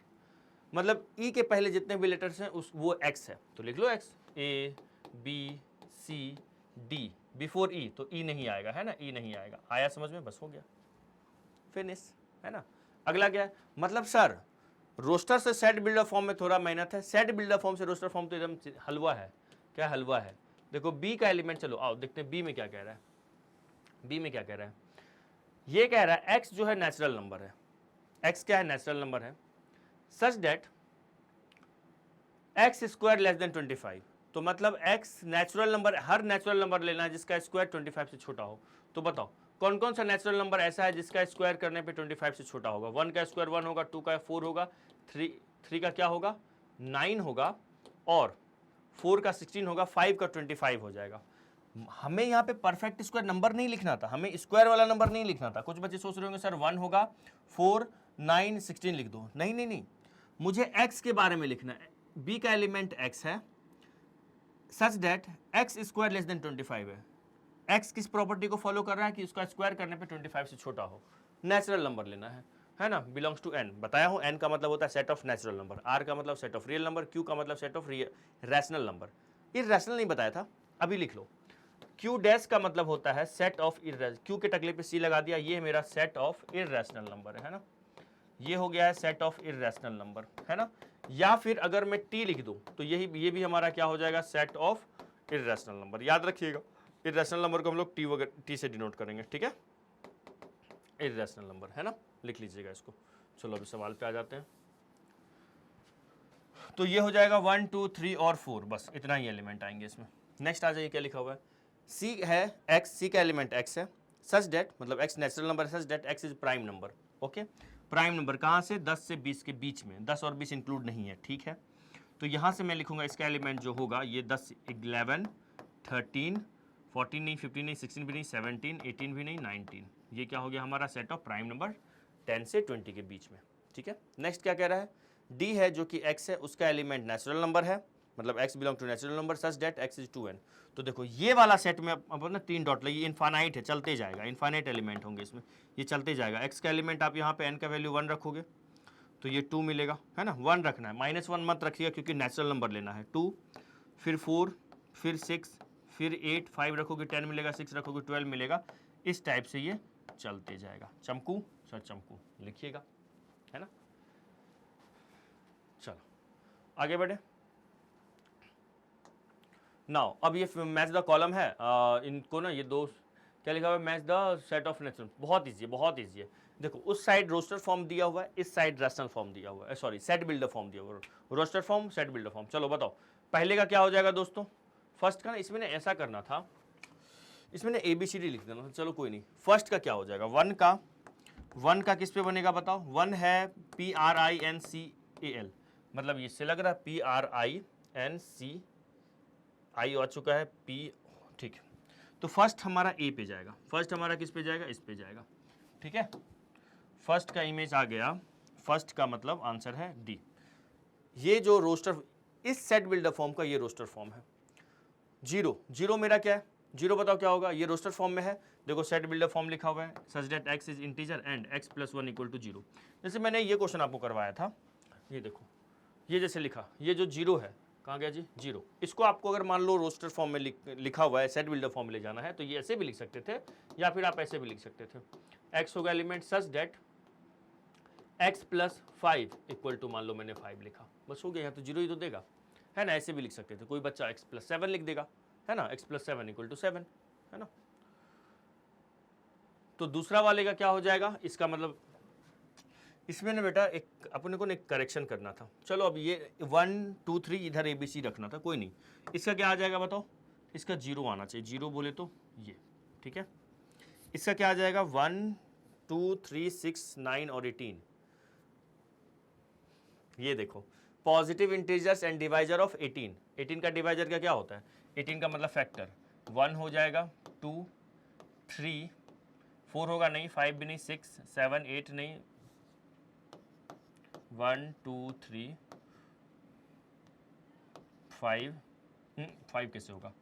मतलब e के पहले जितने भी लेटर्स हैं उस वो x है, तो लिख लो x, a b c d before e, तो e नहीं आएगा है ना, e नहीं आएगा। आया समझ में? बस हो गया, फिनिश है ना। अगला क्या है, मतलब सर रोस्टर से सेट बिल्डर फॉर्म में थोड़ा मेहनत है, सेट बिल्डर फॉर्म से रोस्टर फॉर्म तो एकदम हलवा है। क्या हलवा है? देखो बी का एलिमेंट, चलो आओ देखते हैं बी में क्या कह रहा है। बी में क्या कह रहा है, ये कह रहा है एक्स जो है नेचुरल नंबर है, एक्स क्या है नेचुरल नंबर है, सच that x square less then 25, तो मतलब एक्स नेचुरल नंबर, हर नेचुरल नंबर लेना है जिसका स्क्वायर 25 से छोटा हो। तो बताओ कौन कौन सा नेचुरल नंबर ऐसा है जिसका स्क्वायर करने पे 25 से छोटा होगा। 1 का स्क्वायर 1 होगा, 2 का 4 होगा, 3 का क्या होगा 9 होगा, और 4 का 16 होगा, 5 का 25 हो जाएगा। हमें यहाँ पे परफेक्ट स्क्वायर नंबर नहीं लिखना था, हमें स्क्वायर वाला नंबर नहीं लिखना था। कुछ बच्चे सोच रहे होंगे सर 1 होगा, 4 9 16 लिख दो। नहीं नहीं नहीं, मुझे x के बारे में लिखना है। b का एलिमेंट x है सच that x square less then 25 है। x किस प्रॉपर्टी को फॉलो कर रहा है कि उसका स्क्वायर करने पे 25 से छोटा हो, नेचुरल नंबर लेना है ना, बिलोंग्स टू n। बताया हूँ n का मतलब होता है set of natural number, r का मतलब set of real number, q का मतलब set of rational number. Irrational नहीं बताया था, अभी लिख लो। q डैश का मतलब होता है सेट ऑफ इरैशनल, q के टकले पे c लगा दिया, ये मेरा सेट ऑफ इरैशनल नंबर है ना, ये हो गया है सेट ऑफ इरैशनल नंबर है ना। या फिर अगर मैं t लिख दूं तो ये भी हमारा क्या हो जाएगा, सेट ऑफ इरैशनल नंबर। याद रखिएगा इरैशनल नंबर को हम लोग t से डिनोट करेंगे। ठीक है, इरैशनल नंबर है ना, लिख लीजिएगा इसको। चलो अभी सवाल पे आ जाते हैं। तो ये हो जाएगा 1 2 3 और 4, बस इतना ही एलिमेंट आएंगे इसमें। नेक्स्ट आ जाइए, क्या लिखा हुआ है, c है x, c का एलिमेंट x है सच डेट, मतलब x नेचुरल नंबर है such that x is prime number. Okay, prime number कहाँ से, 10 से 20 के बीच में, 10 और 20 इंक्लूड नहीं है। ठीक है, तो यहाँ से मैं लिखूंगा इसका एलिमेंट जो होगा ये 10 11 13 14 नहीं, 15 नहीं, 16 भी नहीं, 17 18 भी नहीं, 19, ये क्या हो गया हमारा सेट ऑफ प्राइम नंबर 10 से 20 के बीच में। ठीक है, नेक्स्ट क्या कह रहा है, d है जो कि x है, उसका एलिमेंट नेचुरल नंबर है मतलब x belong to natural number such that x is 2n। तो देखो ये वाला सेट में अपन ना 3 डॉट लगी, इनफाइनाइट है, चलते जाएगा, इनफाइनाइट एलिमेंट होंगे इसमें, ये चलते जाएगा। x का एलिमेंट आप यहाँ पे n का वैल्यू 1 रखोगे तो ये 2 मिलेगा, है ना, 1 रखना है, -1 मत रखिएगा क्योंकि नेचुरल नंबर लेना है। 2 फिर 4 फिर 6 फिर 8, 5 रखोगे 10 मिलेगा, 6 रखोगे 12 मिलेगा। इस टाइप से ये चलते जाएगा। चमकू सर चमकू लिखिएगा, है ना। चलो आगे बढ़े। नाउ अब ये मैच द कॉलम है, इनको ना ये दो क्या लिखा हुआ है, match the set of natural. बहुत ईजी है, बहुत ईजी है। देखो उस साइड रोस्टर फॉर्म दिया हुआ है, इस साइड रेशनल फॉर्म दिया हुआ है, सॉरी सेट बिल्डर फॉर्म दिया हुआ है, roster form set builder form. चलो बताओ पहले का क्या हो जाएगा दोस्तों, फर्स्ट का ना इसमें ना ऐसा करना था, इसमें ना ABCD लिख देना था। चलो कोई नहीं, फर्स्ट का क्या हो जाएगा, 1 का किस पे बनेगा बताओ, 1 है PRINCAL, मतलब इससे लग रहा है PRINC आई आ चुका है P, ठीक है। तो फर्स्ट हमारा A पे जाएगा, फर्स्ट हमारा किस पे जाएगा, इस पे जाएगा, ठीक है। फर्स्ट का इमेज आ गया, फर्स्ट का मतलब आंसर है D। ये जो रोस्टर, इस सेट बिल्डर फॉर्म का ये रोस्टर फॉर्म है। 0 मेरा क्या है, 0 बताओ क्या होगा, ये रोस्टर फॉर्म में है। देखो सेट बिल्डर फॉर्म लिखा हुआ है, सच that x is integer and x + 1 = 0। जैसे मैंने ये क्वेश्चन आपको करवाया था, ये देखो, ये जैसे लिखा, ये जो 0 है, कहाँ गया जी, 0। इसको आपको अगर मान लो रोस्टर फॉर्म में लिखा हुआ है, सेट बिल्डर फॉर्म में ले जाना है, तो ये ऐसे भी लिख सकते थे या फिर आप ऐसे भी लिख सकते थे। x होगा एलिमेंट सच दैट x + 5 = मान लो मैंने 5 लिखा, बस हो गया, यहाँ तो 0 ही तो देगा, है ना। ऐसे भी लिख सकते थे, कोई बच्चा x + 7 लिख देगा, है ना, x + 7 = 7, है ना। तो दूसरा वाले का क्या हो जाएगा, इसका मतलब इसमें ना बेटा एक अपने को एक करेक्शन करना था। चलो अब ये 1 2 3 इधर ABC रखना था, कोई नहीं। इसका क्या आ जाएगा बताओ, इसका 0 आना चाहिए, 0 बोले तो ये, ठीक है। इसका क्या आ जाएगा, 1 2 3 6 9 और 18। ये देखो positive integers and divisor of 18 का डिवाइजर का क्या होता है, 18 का मतलब फैक्टर, 1 हो जाएगा, 2 3 4 होगा नहीं, 5 भी नहीं, 6 7 8 नहीं, 1 2 3 5 कैसे होगा,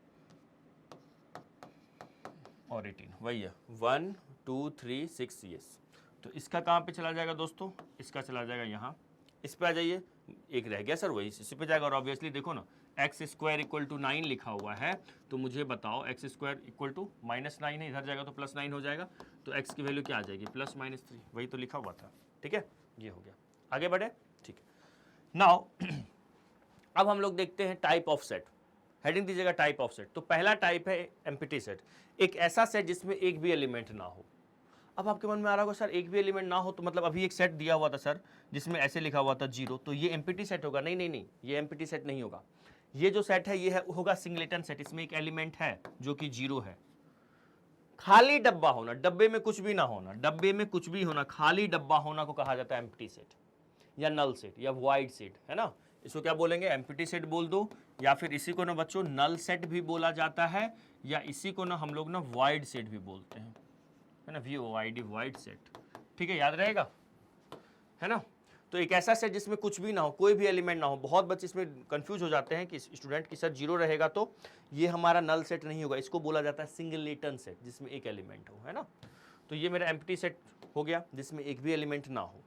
और 18 वही है, 1 2 3 6 यस। तो इसका कहाँ पे चला जाएगा दोस्तों, इसका चला जाएगा यहाँ, इस पे आ जाइए, एक रह गया सर, वही इसी पे जाएगा। और ऑब्वियसली देखो ना x² = 9 लिखा हुआ है, तो मुझे बताओ x² = -9 है, इधर जाएगा तो +9 हो जाएगा, तो x की वैल्यू क्या आ जाएगी, +-3, वही तो लिखा हुआ था, ठीक है। ये हो गया, आगे बढ़े, ठीक है। नाउ अब हम लोग देखते हैं टाइप ऑफ सेट, हेडिंग दीजिएगा टाइप ऑफ सेट। तो पहला टाइप है एम्प्टी सेट, एक ऐसा सेट जिसमें एक भी एलिमेंट ना हो। अब आपके मन में आ रहा होगा सर एक भी एलिमेंट ना हो तो मतलब अभी एक सेट दिया हुआ था सर जिसमें ऐसे लिखा हुआ था 0, तो ये एम्प्टी सेट होगा। नहीं नहीं नहीं, ये एम्प्टी सेट नहीं होगा। ये जो सेट है ये है होगा सिंगलेटन सेट, इसमें एक एलिमेंट है जो कि 0 है, खाली डब्बा होना, डब्बे में कुछ भी ना होना, डब्बे में कुछ भी होना, खाली डब्बा होना को कहा जाता है एम्प्टी सेट या नल सेट या वॉइड सेट, है ना। इसको क्या बोलेंगे, एम्प्टी सेट बोल दो, या फिर इसी को ना बच्चों नल सेट भी बोला जाता है, या इसी को ना हम लोग ना वॉइड सेट भी बोलते हैं, है ना, VOID वॉइड सेट, ठीक है, याद रहेगा, है ना। तो एक ऐसा सेट जिसमें कुछ भी ना हो, कोई भी एलिमेंट ना हो। बहुत बच्चे इसमें कंफ्यूज हो जाते हैं कि स्टूडेंट की सर 0 रहेगा तो ये हमारा नल सेट नहीं होगा, इसको बोला जाता है सिंगलेटन सेट जिसमें एक एलिमेंट हो, है ना। तो ये मेरा एम्प्टी सेट हो गया जिसमें एक भी एलिमेंट ना हो,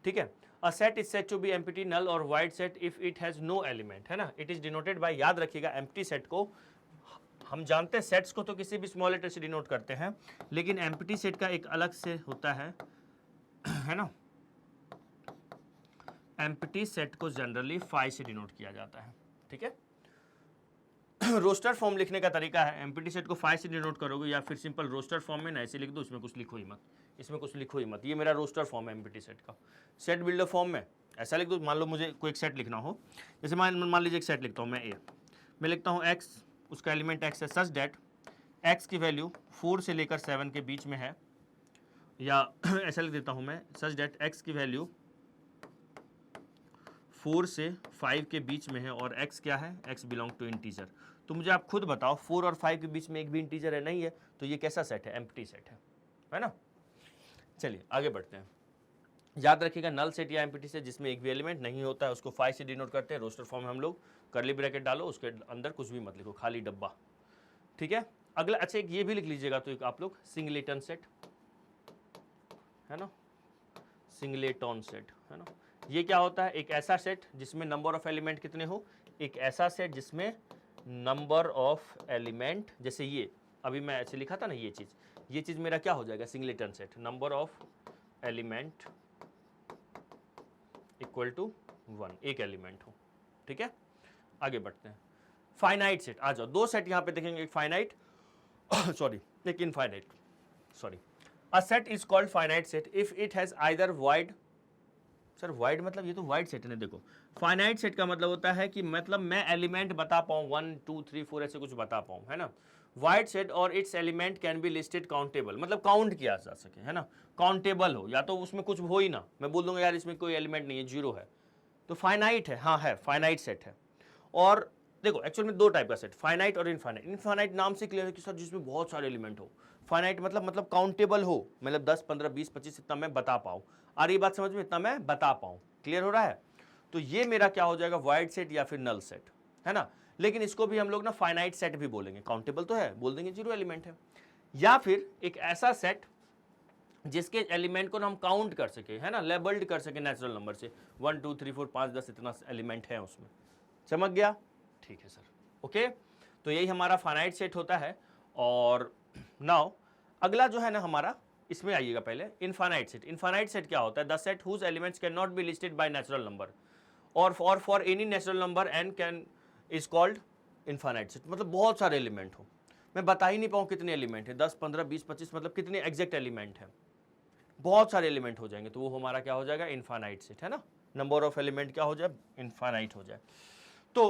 ठीक है। A set is set to be empty, null और void set if it has no element, है ना। इट इज डिनोटेड बाय, याद रखिएगा एम्प्टी सेट को हम जानते हैं, सेट्स को तो किसी भी स्मॉल लेटर से डिनोट करते हैं, लेकिन एम्प्टी सेट का एक अलग से होता है ना। एम्प्टी सेट को जनरली 5 से डिनोट किया जाता है, ठीक है। रोस्टर फॉर्म लिखने का तरीका है, एम्प्टी सेट को 5 से डिनोट करोगे या फिर सिंपल रोस्टर फॉर्म में ना ऐसे लिख दो, इसमें कुछ लिखो ही मत, इसमें कुछ लिखो ही मत। ये मेरा रोस्टर फॉर्म है एम्प्टी सेट का। सेट बिल्डर फॉर्म में ऐसा लिख दो, मान लो मुझे कोई एक सेट लिखना हो, जैसे मान लीजिए एक सेट लिखता हूँ मैं ए, मैं लिखता हूँ x, उसका एलिमेंट x है, सच डैट x की वैल्यू 4 से लेकर 7 के बीच में है, या ऐसा लिख देता हूँ मैं, सच डैट x की वैल्यू 4 से 5 के बीच में है, और x क्या है, x बिलोंग टू इंटीजर। तो मुझे आप खुद बताओ 4 और 5 के बीच में एक भी इंटीजर है, नहीं है, तो ये कैसा सेट है, एम्प्टी सेट है ना। चलिए आगे बढ़ते हैं। याद रखिएगा नल सेट या एम्प्टी सेट जिसमें एक भी एलिमेंट नहीं होता है उसको 5 से डिनोट करते हैं। रोस्टर फॉर्म में हम लोग कर्ली ब्रैकेट डालो, उसके अंदर कुछ भी मत लिखो, खाली डब्बा, ठीक है। अगला अच्छा एक ये भी लिख लीजिएगा तो एक आप लोग सिंगलेटन सेट, है ना, सिंगलेटन सेट, है ना। ये क्या होता है, एक ऐसा सेट जिसमें नंबर ऑफ एलिमेंट कितने हो, एक ऐसा सेट जिसमें नंबर ऑफ एलिमेंट, जैसे ये अभी मैं ऐसे लिखा था ना, ये चीज मेरा क्या हो जाएगा, singleton set, number of element equal to 1, एक एलिमेंट हो, ठीक है। आगे बढ़ते हैं, फाइनाइट सेट, आ जाओ, दो सेट यहां पे देखेंगे, एक फाइनाइट सॉरी एक infinite, sorry. A set is called finite set if it has either wide, sir wide मतलब ये तो वाइड सेट है, देखो फाइनाइट सेट का मतलब होता है कि मतलब मैं एलिमेंट बता पाऊँ 1 2 3 4 ऐसे कुछ बता पाऊँ, है ना। वाइड सेट और it's element can be listed countable, मतलब काउंट किया जा सके, है ना, काउंटेबल हो, या तो उसमें कुछ हो ही ना, मैं बोल दूंगा यार इसमें कोई एलिमेंट नहीं है, जीरो है, तो फाइनाइट है, हाँ है, फाइनाइट सेट है। और देखो एक्चुअल में दो टाइप का सेट, फाइनाइट और इनफाइनाइट। इनफाइनाइट नाम से क्लियर है कि सर जिसमें बहुत सारे एलिमेंट हो, फाइनाइट मतलब काउंटेबल हो, मतलब 10 15 20 25 इतना मैं बता पाऊँ, और ये बात समझ में, इतना मैं बता पाऊँ, क्लियर हो रहा है। तो ये मेरा क्या हो जाएगा, वाइड सेट या फिर नल सेट, है ना। लेकिन इसको भी हम लोग ना फाइनाइट सेट भी बोलेंगे, काउंटेबल तो है, बोल देंगे जीरो एलिमेंट है। या फिर एक ऐसा सेट जिसके एलिमेंट को हम काउंट कर सके, है ना, लेबल्ड कर सके नेचुरल नंबर से, 1 2 3 4 5 10 इतना एलिमेंट है उसमें, चमक गया, ठीक है सर, ओके। तो यही हमारा फाइनाइट सेट होता है। और नाउ अगला जो है ना हमारा, इसमें आइएगा पहले, इनफाइनाइट सेट। इनफाइनाइट सेट क्या होता है, the set whose elements can not be listed by natural number और for any natural number and can is called infinite set, मतलब बहुत सारे एलिमेंट हो, मैं बता ही नहीं पाऊँ कितने एलिमेंट है, 10 15 20 25, मतलब कितने एग्जैक्ट एलिमेंट है, बहुत सारे एलिमेंट हो जाएंगे, तो वो हमारा क्या हो जाएगा, इनफाइनाइट सेट, है ना। नंबर ऑफ एलिमेंट क्या हो जाए, इनफाइनाइट हो जाए। तो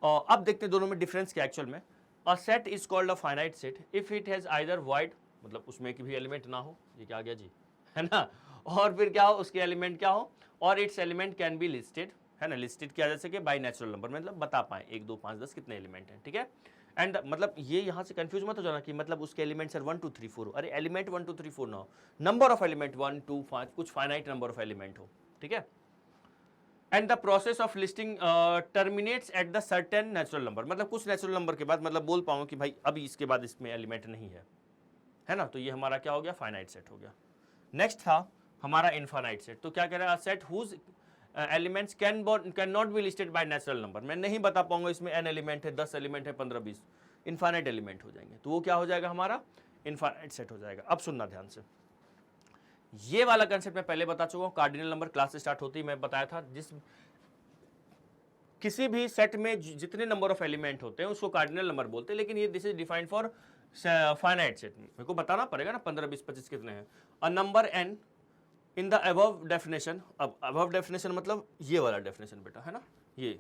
अब देखते हैं दोनों में डिफरेंस क्या एक्चुअल में। अ set is called a finite set if it has either wide, मतलब उसमें की भी एलिमेंट ना हो, ये क्या आ गया जी, है ना, और फिर क्या हो, उसके एलिमेंट क्या हो, और it's element can be listed, है ना, लिस्टेड किया जा सके बाय नेचुरल नंबर, मतलब बता पाए 1 2 5 10 कितने एलिमेंट हैं, ठीक है। एंड मतलब ये यहाँ से कंफ्यूज मत हो जाना कि मतलब उसके एलिमेंट सर 1 2 3 4 हो, अरे एलिमेंट 1 2 3 4 ना हो, नंबर ऑफ एलिमेंट 1 2 5 कुछ फाइनाइट नंबर ऑफ एलिमेंट हो, ठीक है। And the process of listing terminates at the certain natural number, मतलब कुछ नेचुरल नंबर के बाद मतलब बोल पाऊँ कि भाई अभी इसके बाद इसमें एलिमेंट नहीं है ना। तो ये हमारा क्या हो गया, फाइनाइट सेट हो गया। नेक्स्ट था हमारा इनफाइनाइट सेट, तो क्या कह रहा है, set whose elements can not be listed by natural number, मैं नहीं बता पाऊंगा इसमें n एलिमेंट है, 10 एलिमेंट है, 15 20, इनफाइनाइट एलिमेंट हो जाएंगे, तो वो क्या हो जाएगा, हमारा इनफाइनाइट सेट हो जाएगा। अब सुनना ध्यान से, ये वाला कंसेप्ट मैं पहले बता चुका हूं, कार्डिनल नंबर क्लास स्टार्ट होती है मैं बताया था, जिस किसी भी सेट में जितने नंबर ऑफ एलिमेंट होते हैं उसको कार्डिनल नंबर बोलते हैं, लेकिन ये this is defined for finite set, मेरे को बताना पड़ेगा ना 15 20 25 कितने हैं। A number n in the above definition, अब अबव डेफिनेशन मतलब ये वाला डेफिनेशन बेटा, है ना, ये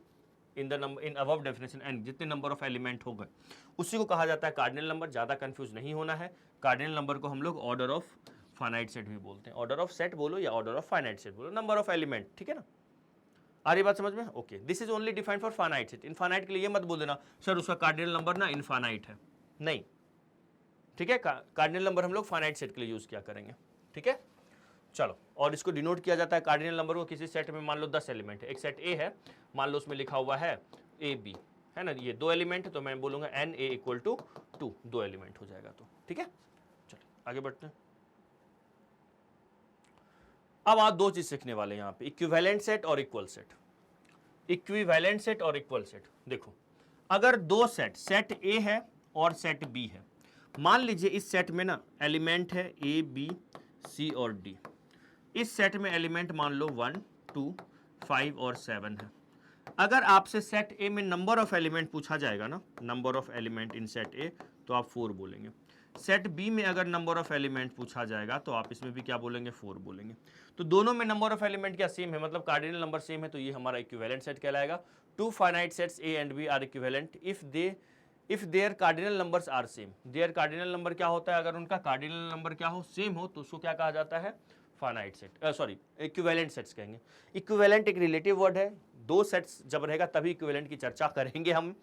in the number in above definition N, जितने नंबर ऑफ एलिमेंट हो गए उसी को कहा जाता है कार्डिनल नंबर। ज़्यादा कंफ्यूज नहीं होना है, कार्डिनल नंबर को हम लोग ऑर्डर ऑफ फाइनाइट सेट भी बोलते हैं, ऑर्डर ऑफ सेट बोलो या ऑर्डर ऑफ फाइनाइट सेट बोलो, नंबर ऑफ एलिमेंट, ठीक है ना। आ रही बात समझ में, okay. This is only defined for finite set. Infinite के लिए ये मत बोल देना सर उसका कार्डिनल नंबर ना इनफाइनाइट है, नहीं, ठीक है। कार्डिनल नंबर हम लोग फाइनाइट सेट के लिए यूज किया करेंगे, ठीक है। चलो, और इसको डिनोट किया जाता है कार्डिनल नंबर को किसी सेट में, मान लो 10 एलिमेंट है, एक सेट ए है, मान लो उसमें लिखा हुआ है ए बी, है ना, ये 2 एलिमेंट है, तो मैं बोलूंगा n A equal to 2, 2 element हो जाएगा, तो ठीक है। चलो आगे बढ़ते हैं। अब आप दो चीज सीखने वाले हैं यहाँ पे, इक्विवेलेंट सेट और इक्वल सेट। इक्विवेलेंट सेट और इक्वल सेट, देखो अगर दो सेट, सेट ए है और सेट बी है, मान लीजिए इस सेट में ना एलिमेंट है ए बी सी और डी, इस सेट में एलिमेंट मान लो 1 2 5 और 7 है। अगर आपसे सेट ए में नंबर ऑफ एलिमेंट पूछा जाएगा ना, number of element in set ए, तो आप 4 बोलेंगे। सेट बी में अगर नंबर ऑफ एलिमेंट पूछा जाएगा तो आप इसमें भी क्या बोलेंगे, 4 बोलेंगे। तो दोनों में नंबर ऑफ एलिमेंट क्या सेम है, मतलब कार्डिनल नंबर सेम है, तो ये हमारा इक्विवेलेंट सेट कहलाएगा। Two finite sets A and B are equivalent if their cardinal numbers are same. Their cardinal number क्या होता है, अगर उनका कार्डिनल नंबर क्या हो, सेम हो, तो उसको क्या कहा जाता है, finite set, sorry equivalent sets कहेंगे। इक्विवेलेंट एक रिलेटिव वर्ड है, दो सेट्स जब रहेगा तभी इक्विवेलेंट की चर्चा करेंगे हम।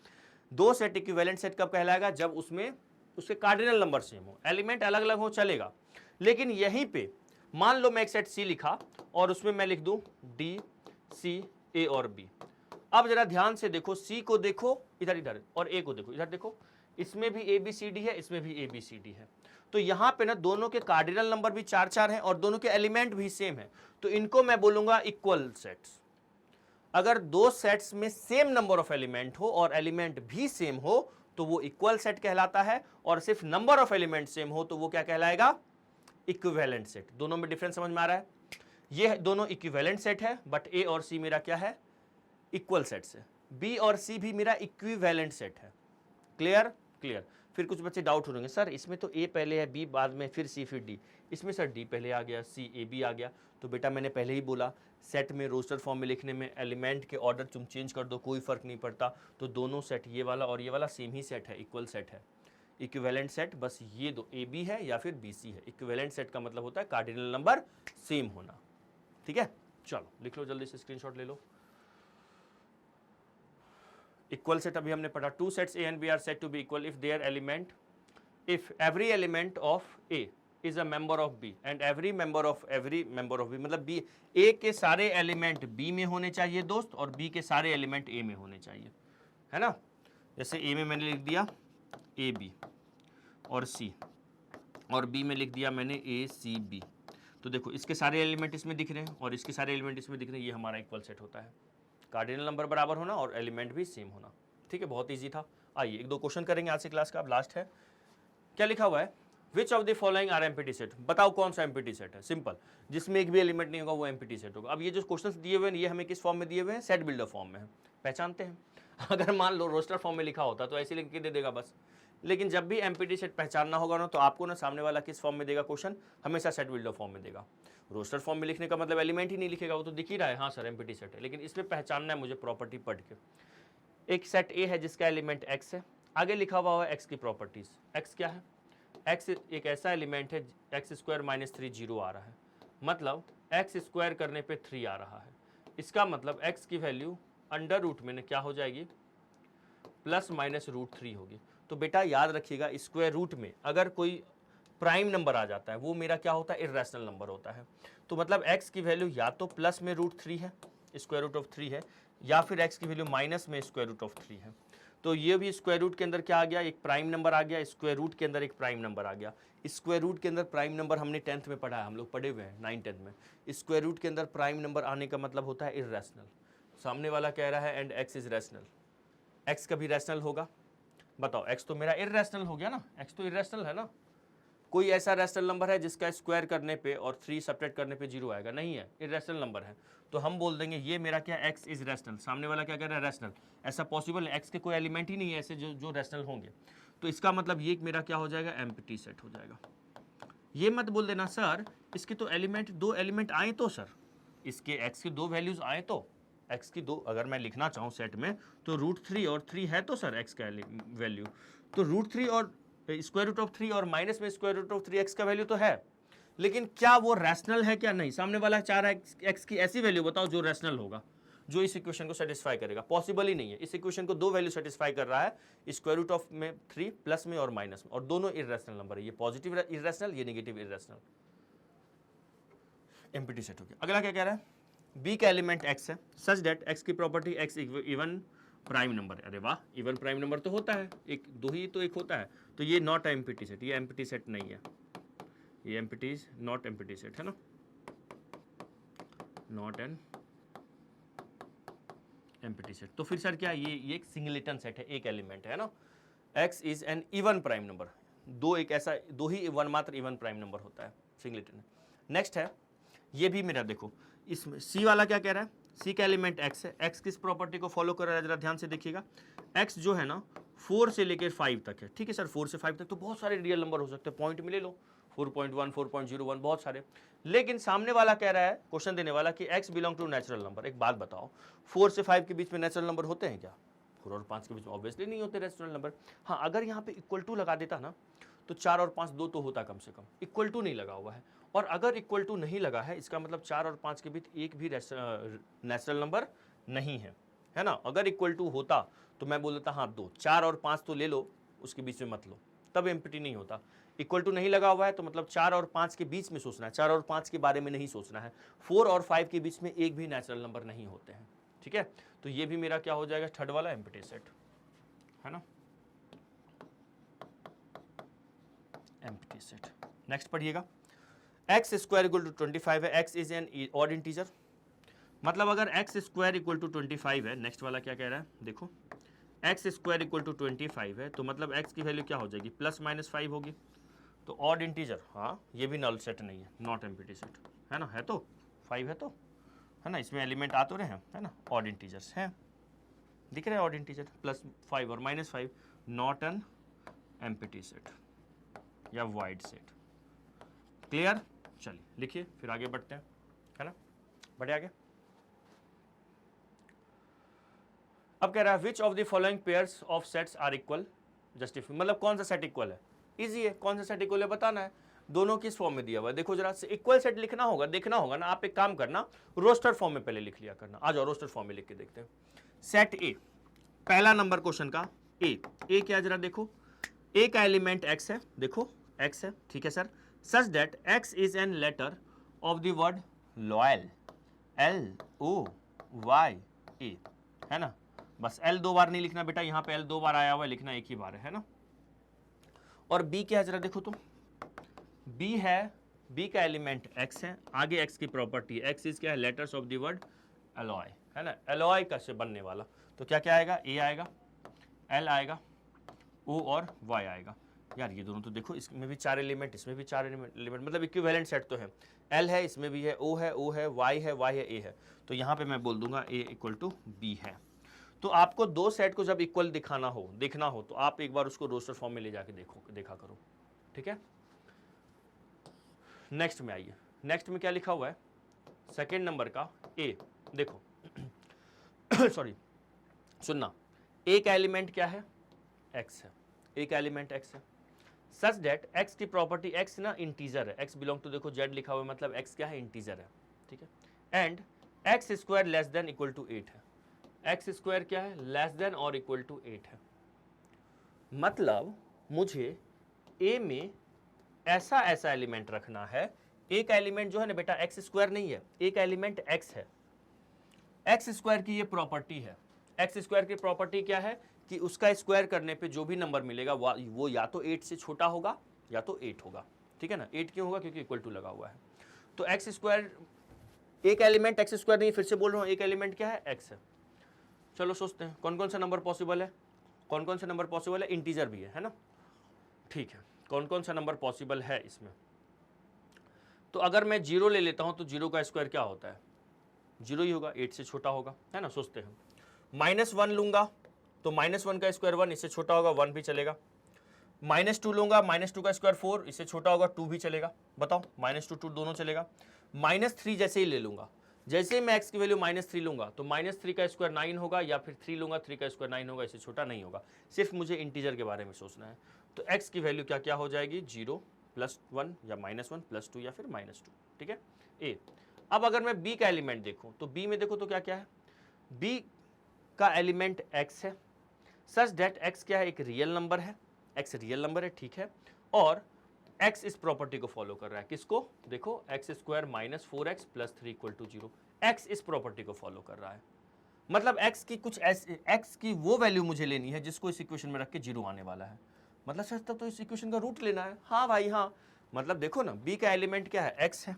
दो सेट इक्विवेलेंट सेट कब कहलाएगा, जब उसमें उसके कार्डिनल नंबर सेम हो, एलिमेंट अलग अलग हो चलेगा, लेकिन यहीं पे मान लो मैं एक सेट सी लिखा और उसमें मैं लिख दूं डी सी ए और बी। अब जरा ध्यान से देखो, सी को देखो इधर इधर और ए को देखो इधर, देखो इसमें भी ए बी सी डी है, इसमें भी ए बी सी डी है। तो यहां पे ना दोनों के कार्डिनल नंबर भी 4 4 हैं और दोनों के एलिमेंट भी सेम है, तो इनको मैं बोलूंगा इक्वल सेट्स। अगर दो सेट्स में सेम नंबर ऑफ एलिमेंट हो और एलिमेंट भी सेम हो तो वो इक्वल सेट कहलाता है, और सिर्फ नंबर ऑफ एलिमेंट सेम हो तो वो क्या कहलाएगा, इक्विवेलेंट सेट। दोनों में डिफरेंस समझ में आ रहा है? ये दोनों इक्विवेलेंट सेट है, बट ए और सी मेरा क्या है, इक्वल सेट्स है। बी और सी भी मेरा इक्विवेलेंट सेट है। क्लियर? क्लियर। फिर कुछ बच्चे डाउट हो रहे हैं, सर इसमें तो ए पहले है, बी बाद में, फिर सी, फिर डी। इसमें सर डी पहले आ गया, सी ए बी आ गया। तो बेटा मैंने पहले ही बोला, सेट में रोस्टर फॉर्म में लिखने में एलिमेंट के ऑर्डर तुम चेंज कर दो, कोई फर्क नहीं पड़ता। तो दोनों सेट, ये वाला और ये वाला सेम ही सेट है, इक्वल सेट है, इक्विवेलेंट सेट। बस ये दो ए बी है या फिर बी सी है। इक्विवेलेंट सेट का मतलब होता है कार्डिनल नंबर सेम होना। ठीक है, चलो लिख लो जल्दी से, स्क्रीनशॉट ले लो। इक्वल सेट अभी हमने पढ़ा, two sets A and B are set to be equal if their element, if every element of A is a member of B and every member of B, मतलब बी, ए के सारे एलिमेंट बी में होने चाहिए दोस्त, और बी के सारे एलिमेंट ए में होने चाहिए, है ना। जैसे ए में मैंने लिख दिया ए बी और सी, और बी में लिख दिया मैंने ए सी बी। तो देखो इसके सारे एलिमेंट इसमें दिख रहे हैं और इसके सारे एलिमेंट इसमें दिख रहे हैं, ये हमारा इक्वल सेट होता है। कार्डिनल नंबर बराबर होना और एलिमेंट भी सेम होना। ठीक है, बहुत इजी था। आइए एक दो क्वेश्चन करेंगे आज से क्लास का, अब लास्ट है। क्या लिखा हुआ है, which of the following are empty set. बताओ कौन सा एम्प्टी सेट है, सिंपल, जिसमें एक भी एलिमेंट नहीं होगा वो एम्प्टी सेट होगा। अब ये जो क्वेश्चंस दिए हुए हैं ये हमें किस फॉर्म में दिए हुए हैं, सेट बिल्डर फॉर्म में है, पहचानते हैं। अगर मान लो रोस्टर फॉर्म में लिखा होता तो ऐसे लिख के दे देगा बस, लेकिन जब भी एम्प्टी सेट पहचानना होगा ना तो आपको ना सामने वाला किस फॉर्म में देगा क्वेश्चन, हमेशा सेट बिल्डर फॉर्म में देगा। रोस्टर फॉर्म में लिखने का मतलब एलिमेंट ही नहीं लिखेगा, वो तो दिख ही रहा है, हाँ सर एम्प्टी सेट है, लेकिन इसमें पहचानना है मुझे प्रॉपर्टी पढ़ के। एक सेट ए है जिसका एलिमेंट एक्स है, आगे लिखा हुआ है एक्स की प्रॉपर्टीज। एक्स क्या है, एक्स एक ऐसा एलिमेंट है, एक्स स्क्वायर माइनस 3 जीरो आ रहा है, मतलब एक्स स्क्वायर करने पे 3 आ रहा है। इसका मतलब एक्स की वैल्यू अंडर रूट में क्या हो जाएगी, प्लस माइनस रूट 3 होगी। तो बेटा याद रखिएगा, स्क्वायर रूट में अगर कोई प्राइम नंबर आ जाता है वो मेरा क्या होता है, इर्रेशनल नंबर होता है। तो मतलब x की वैल्यू या तो प्लस में रूट 3 है, स्क्वायर रूट ऑफ 3 है, या फिर x की वैल्यू माइनस में स्क्वायर रूट ऑफ 3 है। तो ये भी स्क्वायर रूट के अंदर क्या आ गया, एक प्राइम नंबर आ गया, स्क्वायर रूट के अंदर एक प्राइम नंबर आ गया। स्क्वायर रूट के अंदर प्राइम नंबर हमने 10th में पढ़ा है, हम लोग पढ़े हुए हैं 9 10 में। स्क्वायर रूट के अंदर प्राइम नंबर आने का मतलब होता है इर्रेशनल। सामने वाला कह रहा है and x is rational, x कभी रैशनल होगा, बताओ, x तो मेरा इर्रेशनल हो गया ना, x तो इर्रेशनल है ना। कोई ऐसा रैशनल नंबर है जिसका स्क्वायर करने पे और 3 सब्ट्रैक्ट करने पे 0 आएगा, नहीं है, इर्रेशनल नंबर है। तो हम बोल देंगे ये मेरा क्या, x इज रैशनल। सामने वाला क्या कह रहा है, रैशनल। ऐसा पॉसिबल है, x के कोई एलिमेंट ही नहीं है ऐसे जो रैशनल होंगे। तो इसका मतलब ये मेरा क्या हो जाएगा, एम्प्टी सेट हो जाएगा। ये मत बोल देना सर इसके तो एलिमेंट, दो एलिमेंट आए तो, सर इसके x के दो वैल्यूज आए तो, x की दो अगर मैं लिखना चाहूँ सेट में तो रूट 3 और 3 है तो सर x का वैल्यू, तो रूट 3 और स्क्वायर रूट ऑफ 3 और माइनस में स्क्वायर रूट ऑफ 3 x का वैल्यू तो है, लेकिन क्या वो रैशनल है क्या, नहीं। सामने वाला चाह रहा है x की ऐसी वैल्यू बताओ जो रैशनल होगा, जो इस इक्वेशन को सेटिस्फाई करेगा। पॉसिबल ही नहीं है, इस इक्वेशन को दो वैल्यू सेटिस्फाई कर रहा है, स्क्वायर रूट ऑफ में 3 प्लस में और माइनस में, और दोनों इर्रेशनल नंबर है, ये पॉजिटिव इर्रेशनल, ये नेगेटिव इर्रेशनल। एम्प्टी सेट हो गया। अगला क्या कह रहा है, b का एलिमेंट x है, सच दैट x की property x even prime number है। अरे वाह, इवन प्राइम नंबर तो होता है, एक दो ही तो एक होता है, तो ये नॉट एम्प्टी सेट, ये एम्प्टी सेट नहीं है, ये एम्प्टी नॉट एम्प्टी सेट है ना, नॉट एन एम्प्टी सेट। तो फिर सर क्या, ये एक सिंगलेटन सेट है, एक एलिमेंट है ना, x is an even prime number, दो एक ऐसा, दो ही वन मात्र इवन प्राइम नंबर होता है, सिंगलेटन। नेक्स्ट है, ये भी मेरा देखो, इसमें c वाला क्या कह रहा है, c का एलिमेंट x है, x किस प्रॉपर्टी को फॉलो कर रहा है जरा ध्यान से देखिएगा, x जो है ना 4 से लेकर 5 तक है। ठीक है सर, 4 से 5 तक तो बहुत सारे रियल नंबर हो सकते हैं, पॉइंट में ले लो 4.1 4.01 बहुत सारे। लेकिन सामने वाला कह रहा है, क्वेश्चन देने वाला, कि x belong to natural number. एक बात बताओ, 4 से 5 के बीच में नेचुरल नंबर होते हैं क्या, 4 और 5 के बीच में ऑब्वियसली नहीं होते नेचुरल नंबर। हाँ, अगर यहाँ पे इक्वल टू लगा देता ना तो 4 और 5 2 तो होता कम से कम, इक्वल टू नहीं लगा हुआ है, और अगर इक्वल टू नहीं लगा है इसका मतलब 4 और 5 के बीच एक भी नेचुरल नंबर नहीं है, है ना। अगर इक्वल टू होता तो मैं बोल देता हाँ 2, 4 और 5 तो ले लो, उसके बीच में मत लो, तब एम्प्टी नहीं होता। इक्वल टू नहीं लगा हुआ है तो मतलब 4 और 5 के बीच में सोचना है, 4 और 5 के बारे में नहीं सोचना है। 4 और 5 के बीच में एक भी नेचुरल नंबर नहीं होते हैं, ठीक है। तो ये भी मेरा क्या हो जाएगा, थर्ड वाला एम्प्टी सेट, है ना, एम्प्टी सेट। नेक्स्ट पढ़िएगा, एक्स स्क्वायर इक्वल टू 25 है, x is N odd integer. मतलब अगर एक्स स्क्वायर इक्वल टू 25 है, नेक्स्ट वाला क्या कह रहा है देखो, एक्स स्क्वायर इक्वल टू 25 है, तो मतलब एक्स की वैल्यू क्या हो जाएगी, प्लस माइनस 5 होगी। तो ऑड इंटीजर, हाँ ये भी नल सेट नहीं है, नॉट एम्प्टी सेट, है ना, है तो 5 है तो, है ना, इसमें एलिमेंट आ तो रहे हैं, है ना, ऑड इंटीजर्स हैं, दिख रहे हैं ऑड इंटीजर, प्लस 5 और minus 5, not an empty set या वाइड सेट। क्लियर, चलिए लिखिए फिर आगे बढ़ते हैं, है ना, बढ़े आगे। अब कह रहा है which of the following pairs of sets are equal, justify, मतलब कौन सा सेट इक्वल है, इजी है, कौन सा सेट इक्वल है बताना है, दोनों किस फॉर्म में दिया हुआ है, देखो जरा इक्वल सेट लिखना होगा, देखना होगा ना, आप एक काम करना रोस्टर फॉर्म में पहले लिख लिया करना, आ जाओ रोस्टर फॉर्म में लिख के देखते हैं। सेट ए, पहला नंबर क्वेश्चन का ए क्या जरा देखो, ए का एलिमेंट एक्स है, देखो एक्स है, ठीक है sir, such that x is a letter of the word loyal, LOYA, है ना, बस L 2 बार नहीं लिखना बेटा, यहाँ पे L 2 बार आया हुआ है, लिखना एक ही बार है ना। और B क्या है जरा देखो तो, B है, B का एलिमेंट X है, आगे X की प्रॉपर्टी है, X इज क्या है, letters of the word alloy, है ना, एलॉय का से बनने वाला, तो क्या क्या आएगा, A आएगा, L आएगा, O और Y आएगा। यार ये दोनों तो देखो, इसमें भी 4 एलिमेंट, इसमें भी 4 एलिमेंट, मतलब इक्विवेलेंट सेट तो है, L है, इसमें भी है, O है, Y है, A है, तो यहाँ पे मैं बोल दूंगा A इक्वल टू B है। तो आपको दो सेट को जब इक्वल दिखाना हो, देखना हो, तो आप एक बार उसको रोस्टर फॉर्म में ले जाके देखा करो, ठीक है। नेक्स्ट में आइए, नेक्स्ट में क्या लिखा हुआ है, सेकेंड नंबर का ए, देखो सॉरी सुनना, ए का एलिमेंट क्या है, एक्स है, ए का एलिमेंट एक्स है, सच दैट एक्स की प्रॉपर्टी, एक्स ना इंटीजर है, एक्स बिलोंग टू, देखो जेड लिखा हुआ है, मतलब एक्स क्या है, इंटीजर है, ठीक है, and x square less than equal to 8 है, एक्स स्क्वायर क्या है, लेस देन और इक्वल टू 8 है, मतलब मुझे ए में ऐसा एलिमेंट रखना है, ए का एलिमेंट जो है ना बेटा एक्स स्क्वायर नहीं है, ए का एलिमेंट एक्स है, एक्स स्क्वायर की ये प्रॉपर्टी है, एक्स स्क्वायर की प्रॉपर्टी क्या है कि उसका स्क्वायर करने पे जो भी नंबर मिलेगा वो या तो 8 से छोटा होगा या तो 8 होगा, ठीक है ना, 8 क्यों होगा, क्योंकि इक्वल टू लगा हुआ है। तो एक्स स्क्वायर, एक एलिमेंट एक्स स्क्वायर नहीं, फिर से बोल रहा हूँ, एक एलिमेंट क्या है, एक्स है। चलो सोचते हैं कौन कौन सा नंबर पॉसिबल है, कौन कौन सा नंबर पॉसिबल है, इंटीजर भी है ना, ठीक है, कौन कौन सा नंबर पॉसिबल है इसमें। तो अगर मैं 0 ले लेता हूं तो 0 का स्क्वायर क्या होता है, 0 ही होगा, 8 से छोटा होगा, है ना, सोचते हैं। -1 लूंगा तो -1 का स्क्वायर 1, इससे छोटा होगा 1 भी चलेगा। -2 लूंगा, -2 का स्क्वायर 4, इससे छोटा होगा 2 भी चलेगा, बताओ, -2 2 दोनों चलेगा। -3 जैसे ही ले लूंगा, जैसे ही मैं x की वैल्यू -3 लूंगा तो -3 का स्क्वायर 9 होगा, या फिर 3 लूंगा 3 का स्क्वायर 9 होगा, इससे छोटा नहीं होगा, सिर्फ मुझे इंटीजर के बारे में सोचना है। तो x की वैल्यू क्या क्या हो जाएगी, 0 +1 या -1 +2 या फिर -2, ठीक है, ए। अब अगर मैं b का एलिमेंट देखूं तो b में देखो तो क्या क्या है, b का एलिमेंट x है, सच दैट x क्या है, एक रियल नंबर है, x रियल नंबर है, ठीक है, और x इस प्रॉपर्टी को फॉलो कर रहा है, किसको, देखो x स्क्वायर -4x + 3 = 0, x इस प्रॉपर्टी को फॉलो कर रहा है, मतलब x की कुछ x की वो वैल्यू मुझे लेनी है जिसको इस इक्वेशन में रख के 0 आने वाला है, मतलब सर तब तो इस इक्वेशन का रूट लेना है, हाँ भाई हाँ, मतलब देखो ना b का एलिमेंट क्या है, x है,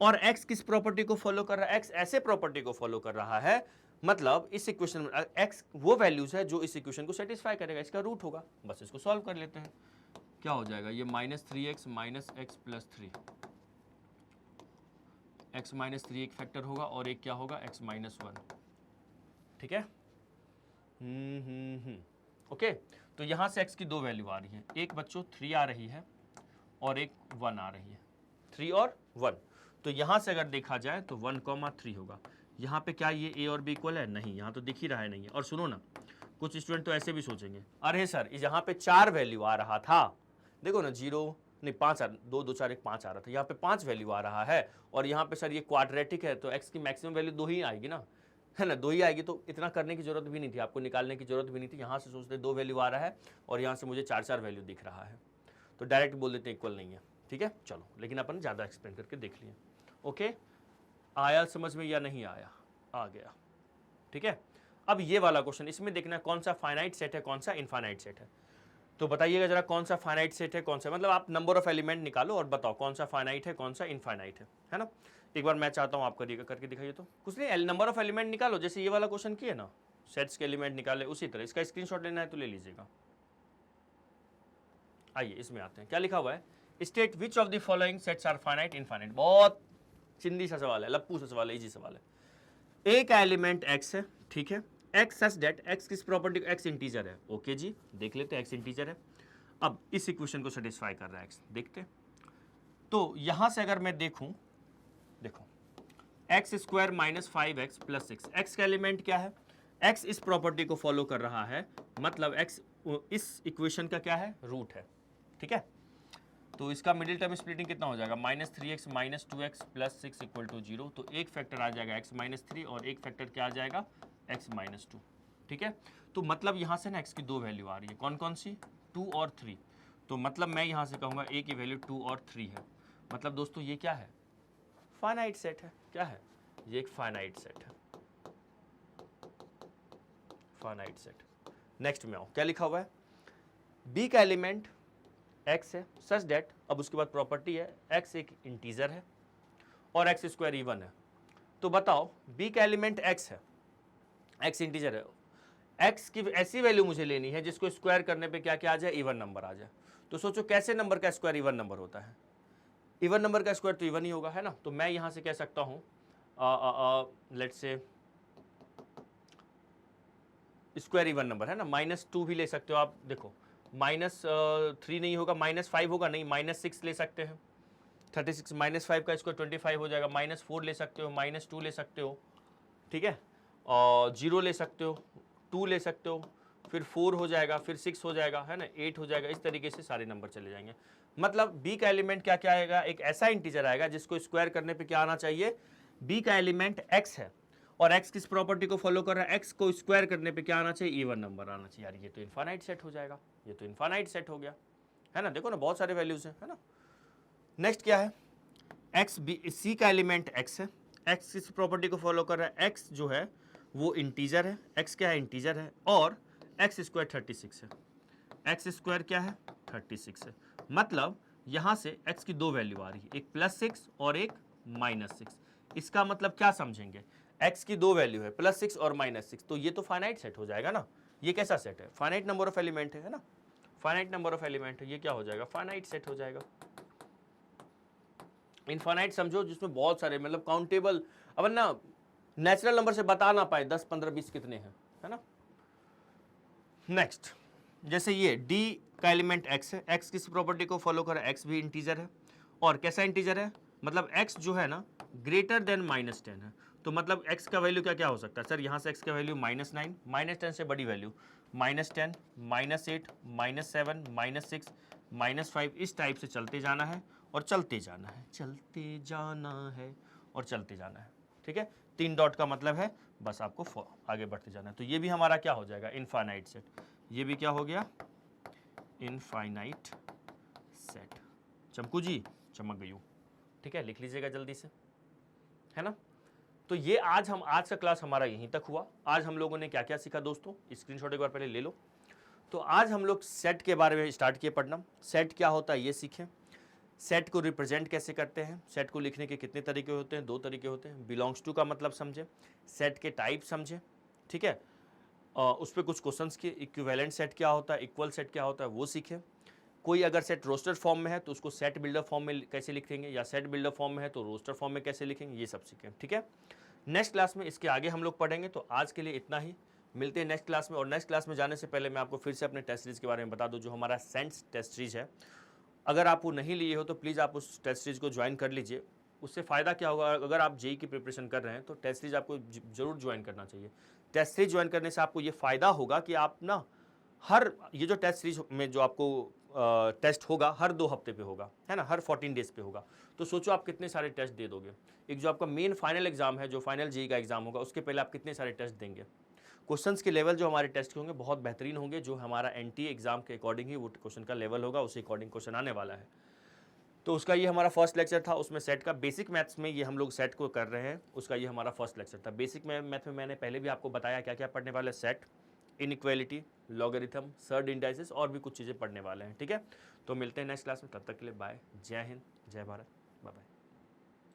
और x किस प्रॉपर्टी को फॉलो कर रहा है, x ऐसे प्रॉपर्टी को फॉलो कर रहा है, मतलब इस इक्वेशन में x वो वैल्यूज है जो इस इक्वेशन को सेटिस्फाई करेगा, इसका रूट होगा, बस इसको सॉल्व कर लेते हैं। क्या हो जाएगा, ये -3x - x + 3, x - 3 एक फैक्टर होगा और एक क्या होगा, x - 1, ठीक है। ओके, तो यहां से x की दो वैल्यू आ रही है, एक बच्चों 3 आ रही है और एक 1 आ रही है, 3 और 1, तो यहां से अगर देखा जाए तो 1,3 होगा। यहाँ पे क्या ये a और b इक्वल है, नहीं, यहाँ तो दिख ही रहा है नहीं है। और सुनो ना, कुछ स्टूडेंट तो ऐसे भी सोचेंगे, अरे सर यहाँ पे 4 वैल्यू आ रहा था, देखो ना 0 नहीं 5 2 2 4 1 5 आ रहा था, यहाँ पे 5 वैल्यू आ रहा है, और यहाँ पे सर ये क्वाड्रेटिक है तो x की मैक्सिमम वैल्यू 2 ही आएगी ना, है ना, 2 ही आएगी, तो इतना करने की जरूरत भी नहीं थी, आपको निकालने की जरूरत भी नहीं थी, यहाँ से सोचते 2 वैल्यू आ रहा है और यहाँ से मुझे 4 4 वैल्यू दिख रहा है, तो डायरेक्ट बोल देते हैं इक्वल नहीं है, ठीक है। चलो, लेकिन अपन ज़्यादा एक्सप्लेन करके देख लिए। ओके, आया समझ में या नहीं आया? आ गया, ठीक है। अब ये वाला क्वेश्चन, इसमें देखना है कौन सा फाइनाइट सेट है, कौन सा इनफाइनाइट सेट है। तो बताइएगा जरा कौन सा फाइनाइट सेट है, कौन सा, मतलब आप नंबर ऑफ एलिमेंट निकालो और बताओ कौन सा फाइनाइट है, कौन सा इनफाइनाइट है ना। एक बार मैं चाहता हूँ आप करिएगा, करके दिखाइए। तो कुछ नहीं, नंबर ऑफ एलिमेंट निकालो, जैसे ये वाला क्वेश्चन किए ना, सेट्स के एलिमेंट निकाले, उसी तरह इसका स्क्रीनशॉट लेना है तो ले लीजिएगा। आइए इसमें आते हैं, क्या लिखा हुआ है, state which of the following sets are finite infinite. बहुत चिंदी सा सवाल है, लप्पू सा सवाल है, इजी सवाल है। एक एलिमेंट एक्स है, ठीक है, एक्स सच दैट, एक्स किस प्रॉपर्टी, एक्स इंटीजर है। ओके जी, देख लेते हैं एक्स इंटीजर है। अब इस इक्वेशन को सेटिस्फाई कर रहा है एक्स, देखते। तो यहां से अगर मैं देखूं, देखो x square minus 5x plus 6, x का एलिमेंट क्या है, एक्स इस प्रॉपर्टी को फॉलो कर रहा है, मतलब एक्स इस इक्वेशन का क्या है, रूट है, ठीक है। तो इसका मिडिल टर्म स्प्लिटिंग कितना हो जाएगा, -3x minus 2x plus 6 equal to 0। तो एक फैक्टर आ जाएगा x माइनस 3 और एक फैक्टर क्या आ जाएगा, x माइनस 2, ठीक है। तो मतलब यहाँ से ना x की दो वैल्यू आ रही है, कौन कौन सी, 2 और 3। तो मतलब मैं यहाँ से कहूँगा a की वैल्यू 2 और 3 है। मतलब दोस्तों ये क्या है, फाइनाइट सेट है। क्या है ये, एक फाइनाइट सेट है, फाइनाइट सेट। नेक्स्ट में आओ, क्या लिखा हुआ है, b का एलिमेंट x है सच दैट, अब उसके बाद प्रॉपर्टी है x एक इंटीजर है और x स्क्वायर इवन है। तो बताओ b का एलिमेंट x है, x इंटीजर है, x की ऐसी वैल्यू मुझे लेनी है जिसको स्क्वायर करने पे क्या क्या आ जाए, इवन नंबर आ जाए। तो सोचो कैसे नंबर का स्क्वायर इवन नंबर होता है, इवन नंबर का स्क्वायर तो इवन ही होगा, है ना। तो मैं यहां से कह सकता हूं let's say square even number है ना, -2 भी ले सकते हो आप, देखो -3 नहीं होगा, -5 होगा, नहीं -6 ले सकते हैं, 36 -5 का स्क्वायर 25 हो जाएगा, -4 ले सकते हो, -2 ले सकते हो, ठीक है, और 0 ले सकते हो, 2 ले सकते हो, फिर 4 हो जाएगा, फिर 6 हो जाएगा, है ना, 8 हो जाएगा, इस तरीके से सारे नंबर चले जाएंगे। मतलब b का एलिमेंट क्या क्या आएगा, एक ऐसा इंटीजर आएगा जिसको स्क्वायर करने पे क्या आना चाहिए, b का एलिमेंट x है और x किस प्रॉपर्टी को फॉलो कर रहा है, x को स्क्वायर करने पे क्या आना चाहिए, इवन नंबर आना चाहिए। यार ये तो इनफाइनाइट सेट हो जाएगा, ये तो इनफाइनाइट सेट हो गया, है ना। देखो ना बहुत सारे वैल्यूज हैं, है ना। नेक्स्ट क्या है, x c का एलिमेंट x है, x किस प्रॉपर्टी को फॉलो कर रहा है, x जो है वो इंटीजर है, x क्या है, इंटीजर है, और x स्क्वायर 36 है, x स्क्वायर क्या है, 36 है। मतलब यहां से x की दो वैल्यू आ रही है, एक +6 और एक -6। इसका मतलब क्या समझेंगे, x की दो वैल्यू है, +6 और -6, तो ये तो फाइनाइट सेट हो जाएगा ना। ये कैसा सेट है, फाइनाइट नंबर ऑफ एलिमेंट है ना, फाइनाइट नंबर ऑफ एलिमेंट है, ये क्या हो जाएगा, फाइनाइट सेट हो जाएगा। इनफाइनाइट समझो जिसमें बहुत सारे, मतलब काउंटेबल, अब ना नेचुरल नंबर से बता ना पाए 10 15 20 कितने हैं, है ना। नेक्स्ट, जैसे ये d का एलिमेंट x है, x किस प्रॉपर्टी को फॉलो कर रहा है, x भी इंटीजर है, और कैसा इंटीजर है, मतलब x जो है ना ग्रेटर देन -10 है। तो मतलब x का वैल्यू क्या क्या हो सकता है सर, यहाँ से x का वैल्यू -9, -10 से बड़ी वैल्यू -10, -8, -7, -6, -5, इस टाइप से चलते जाना है और चलते जाना है, चलते जाना है और चलते जाना है, ठीक है। 3 डॉट का मतलब है बस आपको आगे बढ़ते जाना है। तो ये भी हमारा क्या हो जाएगा, इनफाइनाइट सेट, ये भी क्या हो गया, इनफाइनाइट सेट। चमकू जी चमक गई हूँ, ठीक है, लिख लीजिएगा जल्दी से, है ना। तो ये आज का क्लास हमारा यहीं तक हुआ। आज हम लोगों ने क्या क्या सीखा दोस्तों, स्क्रीनशॉट एक बार पहले ले लो। तो आज हम लोग सेट के बारे में स्टार्ट किए पढ़ना, सेट क्या होता है ये सीखें, सेट को रिप्रेजेंट कैसे करते हैं, सेट को लिखने के कितने तरीके होते हैं, 2 तरीके होते हैं, बिलोंग्स टू का मतलब समझे, सेट के टाइप समझे, ठीक है, उस पर कुछ क्वेश्चंस के, इक्विवेलेंट सेट क्या होता है, इक्वल सेट क्या होता है वो सीखें। कोई अगर सेट रोस्टर फॉर्म में है तो उसको सेट बिल्डर फॉर्म में कैसे लिखेंगे, या सेट बिल्डर फॉर्म में है तो रोस्टर फॉर्म में कैसे लिखेंगे, ये सब सीखें, ठीक है। नेक्स्ट क्लास में इसके आगे हम लोग पढ़ेंगे। तो आज के लिए इतना ही, मिलते हैं नेक्स्ट क्लास में। और नेक्स्ट क्लास में जाने से पहले मैं आपको फिर से अपने टेस्ट सीरीज के बारे में बता दूं, जो हमारा सेंट्स टेस्ट सीरीज है। अगर आप वो नहीं लिए हो तो प्लीज़ आप उस टेस्ट सीरीज को ज्वाइन कर लीजिए। उससे फ़ायदा क्या होगा, अगर आप जेई की प्रिपरेशन कर रहे हैं तो टेस्ट सीरीज आपको जरूर ज्वाइन करना चाहिए। टेस्ट सीरीज ज्वाइन करने से आपको ये फ़ायदा होगा कि आप ना हर, ये जो टेस्ट सीरीज में जो आपको टेस्ट होगा हर 2 हफ्ते पे होगा, है ना, हर 14 डेज पे होगा। तो सोचो आप कितने सारे टेस्ट दे दोगे। एक जो आपका मेन फाइनल एग्जाम है, जो फाइनल जेई का एग्जाम होगा, उसके पहले आप कितने सारे टेस्ट देंगे। क्वेश्चंस के लेवल जो हमारे टेस्ट के होंगे बहुत बेहतरीन होंगे, जो हमारा एनटीए एग्जाम के अकॉर्डिंग ही वो क्वेश्चन का लेवल होगा, उसी अकॉर्डिंग क्वेश्चन आने वाला है। तो उसका ये हमारा फर्स्ट लेक्चर था, उसमें सेट का बेसिक मैथ्स में ये हम लोग सेट को कर रहे हैं, उसका ये हमारा फर्स्ट लेक्चर था। बेसिक मैथ में मैंने पहले भी आपको बताया क्या क्या पढ़ने वाले, set, inequality, logarithm, surd indices और भी कुछ चीज़ें पढ़ने वाले हैं, ठीक है। तो मिलते हैं नेक्स्ट क्लास में, तब तक के लिए बाय, जय हिंद, जय भारत, बाय बाय।